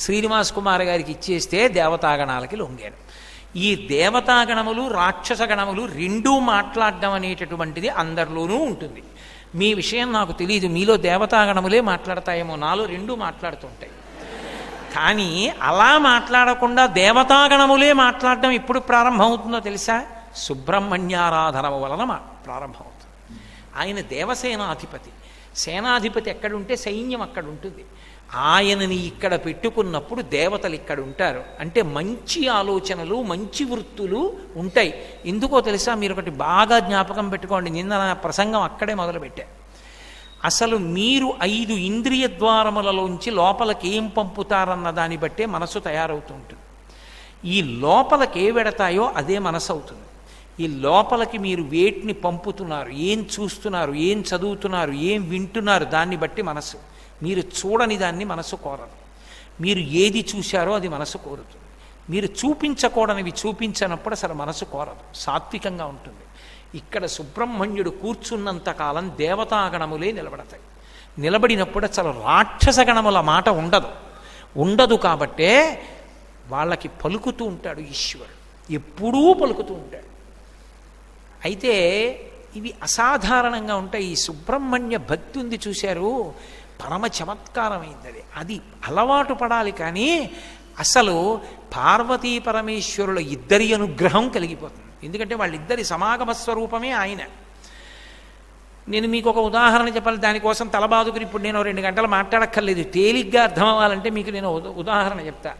శ్రీనివాస్ కుమార్ గారికి ఇచ్చేస్తే దేవతాగణాలకి లొంగాను. ఈ దేవతాగణములు రాక్షసగణములు రెండూ మాట్లాడడం అనేటటువంటిది అందరిలోనూ ఉంటుంది. మీ విషయం నాకు తెలియదు, మీలో దేవతాగణములే మాట్లాడతాయేమో, నాలో రెండూ మాట్లాడుతుంటాయి. కానీ అలా మాట్లాడకుండా దేవతాగణములే మాట్లాడడం ఎప్పుడు ప్రారంభమవుతుందో తెలుసా? సుబ్రహ్మణ్యారాధన వలన ప్రారంభమవుతుంది. ఆయన దేవసేనాధిపతి. సేనాధిపతి ఎక్కడుంటే సైన్యం అక్కడ ఉంటుంది. ఆయనని ఇక్కడ పెట్టుకున్నప్పుడు దేవతలు ఇక్కడ ఉంటారు. అంటే మంచి ఆలోచనలు, మంచి వృత్తులు ఉంటాయి. ఎందుకో తెలుసా? మీరు ఒకటి బాగా జ్ఞాపకం పెట్టుకోండి, నిన్న నా ప్రసంగం అక్కడే మొదలుపెట్టా. అసలు మీరు 5 ఇంద్రియ ద్వారములలోంచి లోపలికి ఏం పంపుతారన్న దాన్ని బట్టే మనసు తయారవుతూ ఉంటుంది. ఈ లోపలికి ఏ వెడతాయో అదే మనసు అవుతుంది. ఈ లోపలికి మీరు వేటిని పంపుతున్నారు, ఏం చూస్తున్నారు, ఏం చదువుతున్నారు, ఏం వింటున్నారు, దాన్ని బట్టి మనసు. మీరు చూడని దాన్ని మనసు కోరదు. మీరు ఏది చూశారో అది మనసు కోరుతుంది. మీరు చూపించకూడనివి చూపించినప్పుడు అసలు మనసు కోరదు, సాత్వికంగా ఉంటుంది. ఇక్కడ సుబ్రహ్మణ్యుడు కూర్చున్నంతకాలం దేవతాగణములే నిలబడతాయి. నిలబడినప్పుడు అసలు రాక్షసగణముల మాట ఉండదు. కాబట్టే వాళ్ళకి పలుకుతూ ఉంటాడు ఈశ్వరుడు, ఎప్పుడూ పలుకుతూ ఉంటాడు. అయితే ఇవి అసాధారణంగా ఉంటాయి. ఈ సుబ్రహ్మణ్య భక్తి ఉంది చూశారు, పరమ చమత్కారమైంది. అది అలవాటు పడాలి. కానీ అసలు పార్వతీ పరమేశ్వరుల ఇద్దరి అనుగ్రహం కలిగిపోతుంది. ఎందుకంటే వాళ్ళిద్దరి సమాగమ స్వరూపమే ఆయన. నేను మీకు ఒక ఉదాహరణ చెప్పాలి, దానికోసం తలబాదుకుని ఇప్పుడు నేను 2 గంటలు మాట్లాడక్కర్లేదు. తేలిగ్గా అర్థం అవ్వాలంటే మీకు నేను ఉదాహరణ చెప్తా.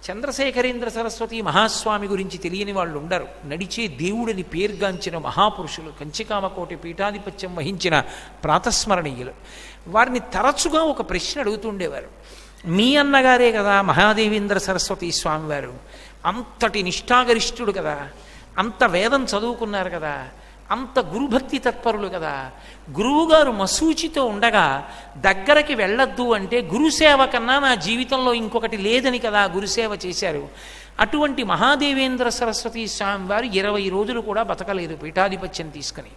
చంద్రశేఖరేంద్ర సరస్వతి మహాస్వామి గురించి తెలియని వాళ్ళు ఉండరు. నడిచే దేవుడిని పేర్గాంచిన మహాపురుషులు, కంచికామకోటి పీఠాధిపత్యం వహించిన ప్రాతస్మరణీయులు. వారిని తరచుగా ఒక ప్రశ్న అడుగుతుండేవారు. మీ అన్నగారే కదా మహాదేవేంద్ర సరస్వతి స్వామివారు, అంతటి నిష్ఠాగరిష్ఠుడు కదా, అంత వేదం చదువుకున్నారు కదా, అంత గురుభక్తి తత్పరులు కదా, గురువుగారు మసూచితో ఉండగా దగ్గరికి వెళ్ళొద్దు అంటే గురుసేవ కన్నా నా జీవితంలో ఇంకొకటి లేదని కదా గురుసేవ చేశారు. అటువంటి మహాదేవేంద్ర సరస్వతి స్వామి వారు 20 రోజులు కూడా బతకలేదు పీఠాధిపత్యం తీసుకుని.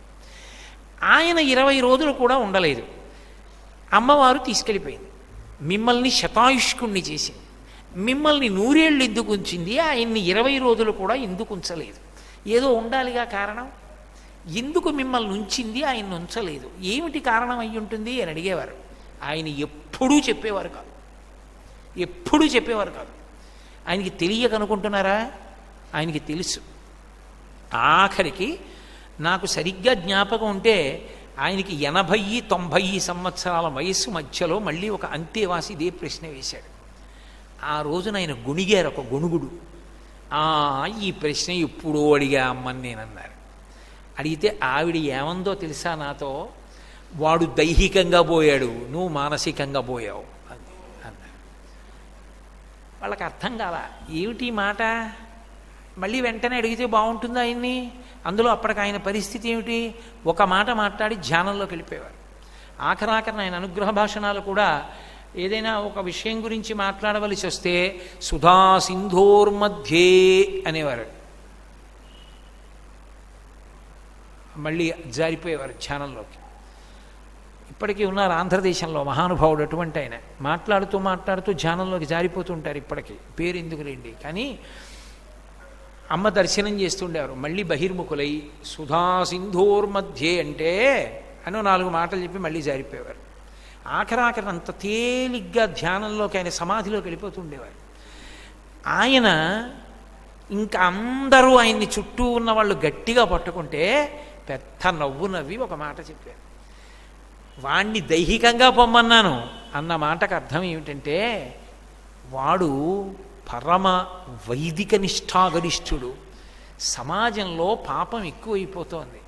ఆయన 20 రోజులు కూడా ఉండలేదు. అమ్మవారు తీసుకెళ్ళిపోయింది. మిమ్మల్ని శతాయుష్కుణ్ణి చేసింది. మిమ్మల్ని 100 ఏళ్ళు ఎందుకు ఉంచింది? ఆయన్ని 20 రోజులు కూడా ఎందుకు ఉంచలేదు? ఏదో ఉండాలిగా కారణం. ఎందుకు మిమ్మల్ని ఉంచింది, ఆయన ఉంచలేదు? ఏమిటి కారణం అయి ఉంటుంది అని అడిగేవారు. ఆయన ఎప్పుడూ చెప్పేవారు కాదు. ఆయనకి తెలియకనుకుంటున్నారా? ఆయనకి తెలుసు. ఆఖరికి నాకు సరిగ్గా జ్ఞాపకం ఉంటే ఆయనకి 80-90 సంవత్సరాల వయస్సు మధ్యలో మళ్ళీ ఒక అంతేవాసి ఇదే ప్రశ్న వేశాడు. ఆ రోజున ఆయన గొణిగారు, ఒక గొణుగుడు. ఈ ప్రశ్న ఎప్పుడో అడిగా అమ్మని నేనన్నారు. అడిగితే ఆవిడ ఏమందో తెలుసా నాతో, వాడు దైహికంగా పోయాడు, నువ్వు మానసికంగా పోయావు అని అన్నారు. వాళ్ళకి అర్థం కాల, ఏమిటి మాట, మళ్ళీ వెంటనే అడిగితే బాగుంటుందా ఆయన్ని. అందులో అప్పటికి ఆయన పరిస్థితి ఏమిటి, ఒక మాట మాట్లాడి ధ్యానంలోకి వెళ్ళిపోయేవారు. ఆఖరాఖరణ ఆయన అనుగ్రహ భాషణాలు కూడా ఏదైనా ఒక విషయం గురించి మాట్లాడవలసి వస్తే సుధా సింధోర్మధ్యే అనేవారు, మళ్ళీ జారిపోయేవారు ధ్యానంలోకి. ఇప్పటికీ ఉన్నారు ఆంధ్రదేశంలో మహానుభావుడు అటువంటి ఆయన, మాట్లాడుతూ మాట్లాడుతూ ధ్యానంలోకి జారిపోతుంటారు. ఇప్పటికీ పేరు ఎందుకు లేండి, కానీ అమ్మ దర్శనం చేస్తుండేవారు. మళ్ళీ బహిర్ముఖులై సుధా సింధోర్మధ్యే అంటే అని 4 మాటలు చెప్పి మళ్ళీ జారిపోయేవారు. ఆఖరాఖరి అంత తేలిగ్గా ధ్యానంలోకి ఆయన సమాధిలోకి వెళ్ళిపోతుండేవారు. ఆయన ఇంకా అందరూ ఆయన్ని చుట్టూ ఉన్న వాళ్ళు గట్టిగా పట్టుకుంటే పెద్ద నవ్వు నవ్వి ఒక మాట చెప్పారు. వాణ్ణి దైహికంగా పొమ్మన్నాను అన్న మాటకు అర్థం ఏమిటంటే, వాడు పరమ వైదిక నిష్ఠాగరిష్ఠుడు, సమాజంలో పాపం ఎక్కువైపోతోంది,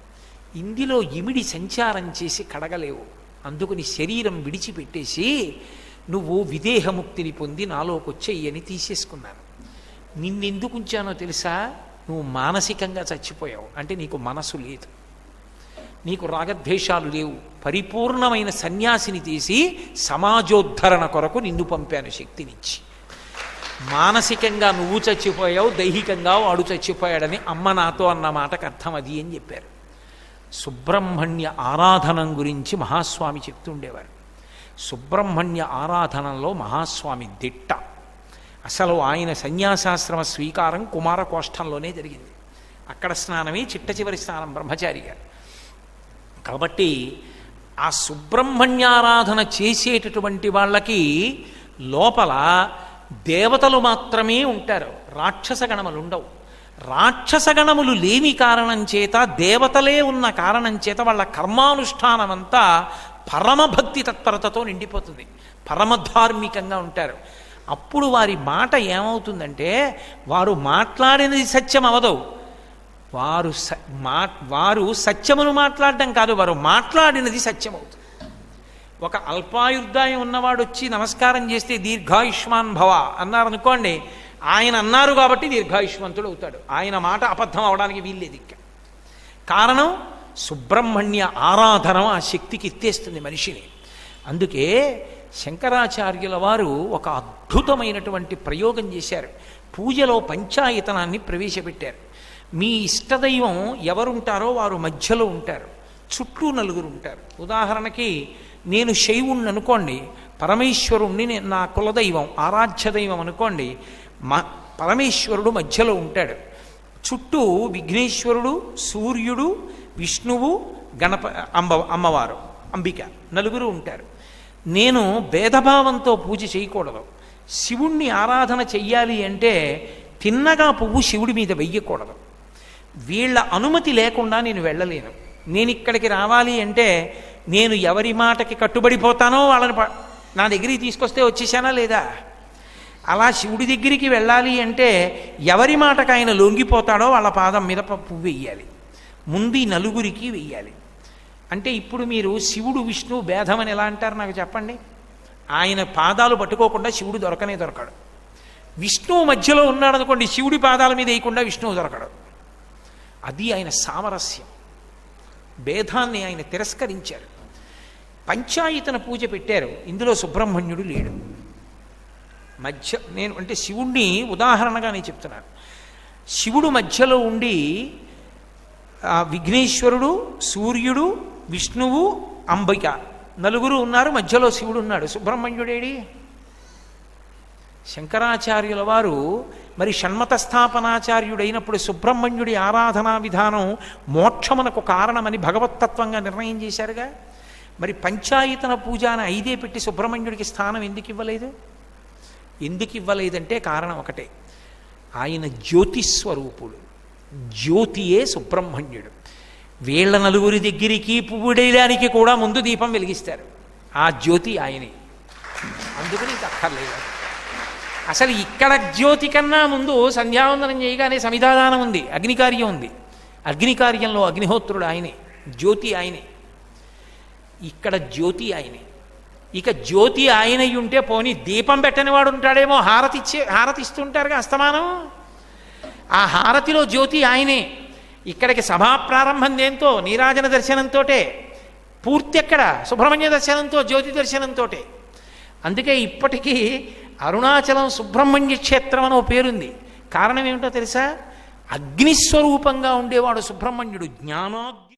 ఇందులో ఇమిడి సంచారం చేసి కడగలేవు, అందుకుని శరీరం విడిచిపెట్టేసి నువ్వు విదేహముక్తిని పొంది నాలోకి వచ్చేయని తీసేసుకున్నాను. నిన్నెందుకు ఉంచానో తెలుసా, నువ్వు మానసికంగా చచ్చిపోయావు, అంటే నీకు మనసు లేదు, నీకు రాగద్వేషాలు లేవు, పరిపూర్ణమైన సన్యాసిని తీసి సమాజోద్ధరణ కొరకు నిన్ను పంపాను శక్తినిచ్చి. మానసికంగా నువ్వు చచ్చిపోయావు, దైహికంగా వాడు చచ్చిపోయాడని అమ్మ నాతో అన్న మాటకు అర్థం అది అని చెప్పారు. సుబ్రహ్మణ్య ఆరాధనం గురించి మహాస్వామి చెప్తుండేవారు. సుబ్రహ్మణ్య ఆరాధనలో మహాస్వామి దిట్ట. అసలు ఆయన సన్యాసాశ్రమ స్వీకారం కుమారకోష్టంలోనే జరిగింది. అక్కడ స్నానమే చిట్ట చివరి స్నానం బ్రహ్మచారిగా. కాబట్టి ఆ సుబ్రహ్మణ్యారాధన చేసేటటువంటి వాళ్ళకి లోపల దేవతలు మాత్రమే ఉంటారు, రాక్షసగణములు ఉండవు. రాక్షసగణములు లేని కారణం చేత, దేవతలే ఉన్న కారణం చేత వాళ్ళ కర్మానుష్ఠానమంతా పరమభక్తి తత్పరతతో నిండిపోతుంది, పరమధార్మికంగా ఉంటారు. అప్పుడు వారి మాట ఏమవుతుందంటే, వారు మాట్లాడినది సత్యం అవదు, వారు సత్యమును మాట్లాడడం కాదు, వారు మాట్లాడినది సత్యం అవుతుంది. ఒక అల్పాయుర్దాయం ఉన్నవాడు వచ్చి నమస్కారం చేస్తే దీర్ఘాయుష్మాన్ భవ అన్నారనుకోండి, ఆయన అన్నారు కాబట్టి దీర్ఘాయుష్మంతుడు అవుతాడు, ఆయన మాట అబద్ధం అవడానికి వీల్లేదు. ఇక కారణం సుబ్రహ్మణ్య ఆరాధన ఆ శక్తికి ఎత్తేస్తుంది మనిషిని. అందుకే శంకరాచార్యుల వారు ఒక అద్భుతమైనటువంటి ప్రయోగం చేశారు. పూజలో పంచాయతనాన్ని ప్రవేశపెట్టారు. మీ ఇష్టదైవం ఎవరుంటారో వారు మధ్యలో ఉంటారు, చుట్టూ 4 ఉంటారు. ఉదాహరణకి నేను శైవుణ్ణి అనుకోండి, పరమేశ్వరుణ్ణి నా కులదైవం ఆరాధ్య దైవం అనుకోండి, పరమేశ్వరుడు మధ్యలో ఉంటాడు, చుట్టూ విఘ్నేశ్వరుడు, సూర్యుడు, విష్ణువు, అమ్మవారు అంబిక 4 ఉంటారు. నేను భేదభావంతో పూజ చేయకూడదు. శివుణ్ణి ఆరాధన చెయ్యాలి అంటే తిన్నగా పువ్వు శివుడి మీద వెయ్యకూడదు. వీళ్ళ అనుమతి లేకుండా నేను వెళ్ళలేను. నేను ఇక్కడికి రావాలి అంటే నేను ఎవరి మాటకి కట్టుబడిపోతానో వాళ్ళని నా దగ్గరికి తీసుకొస్తే వచ్చేసానా లేదా. అలా శివుడి దగ్గరికి వెళ్ళాలి అంటే ఎవరి మాటకు ఆయన లొంగిపోతాడో వాళ్ళ పాదం మీద పువ్వు వెయ్యాలి, ముందు 4 వెయ్యాలి. అంటే ఇప్పుడు మీరు శివుడు విష్ణువు భేదం అని ఎలా అంటారు నాకు చెప్పండి. ఆయన పాదాలు పట్టుకోకుండా శివుడు దొరకడు. విష్ణువు మధ్యలో ఉన్నాడు అనుకోండి, శివుడి పాదాల మీద వేయకుండా విష్ణువు దొరకడు. అది ఆయన సామరస్యం. భేదాన్ని ఆయన తిరస్కరించారు. పంచాయతన పూజ పెట్టారు, ఇందులో సుబ్రహ్మణ్యుడు లేడు. నేను అంటే శివుణ్ణి ఉదాహరణగా నేను చెప్తున్నాను. శివుడు మధ్యలో ఉండి విఘ్నేశ్వరుడు, సూర్యుడు, విష్ణువు, అంబిక 4 ఉన్నారు, మధ్యలో శివుడు ఉన్నాడు. సుబ్రహ్మణ్యుడేడి? శంకరాచార్యుల వారు మరి షణ్మత స్థాపనాచార్యుడైనప్పుడు సుబ్రహ్మణ్యుడి ఆరాధనా విధానం మోక్షమునకు కారణమని భగవత్తత్వంగా నిర్ణయం చేశారుగా. మరి పంచాయతన పూజ అని 5 పెట్టి సుబ్రహ్మణ్యుడికి స్థానం ఎందుకు ఇవ్వలేదు? ఎందుకు ఇవ్వలేదంటే కారణం ఒకటే, ఆయన జ్యోతిస్వరూపుడు. జ్యోతియే సుబ్రహ్మణ్యుడు. వీళ్ళ నలుగురి దగ్గరికి పువ్వుడేయడానికి కూడా ముందు దీపం వెలిగిస్తారు. ఆ జ్యోతి ఆయనే. అందుకని ఇంక అక్కర్లేదు. అసలు ఇక్కడ జ్యోతి కన్నా ముందు సంధ్యావందనం చేయగానే సమిధాదానం ఉంది, అగ్నికార్యం ఉంది. అగ్నికార్యంలో అగ్నిహోత్రుడు ఆయనే, జ్యోతి ఆయనే. ఇక్కడ జ్యోతి ఆయనే. ఇక జ్యోతి ఆయనై ఉంటే పోనీ దీపం పెట్టని వాడు ఉంటాడేమో, హారతిస్తుంటారుగా అస్తమానం, ఆ హారతిలో జ్యోతి ఆయనే. ఇక్కడికి సభా ప్రారంభం దేంతో? నీరాజన దర్శనంతో. పూర్తి ఎక్కడ? సుబ్రహ్మణ్య దర్శనంతో, జ్యోతి దర్శనంతో. అందుకే ఇప్పటికీ అరుణాచలం సుబ్రహ్మణ్య క్షేత్రం అని ఓ పేరుంది. కారణం ఏమిటో తెలుసా? అగ్నిస్వరూపంగా ఉండేవాడు సుబ్రహ్మణ్యుడు. జ్ఞానాగ్ని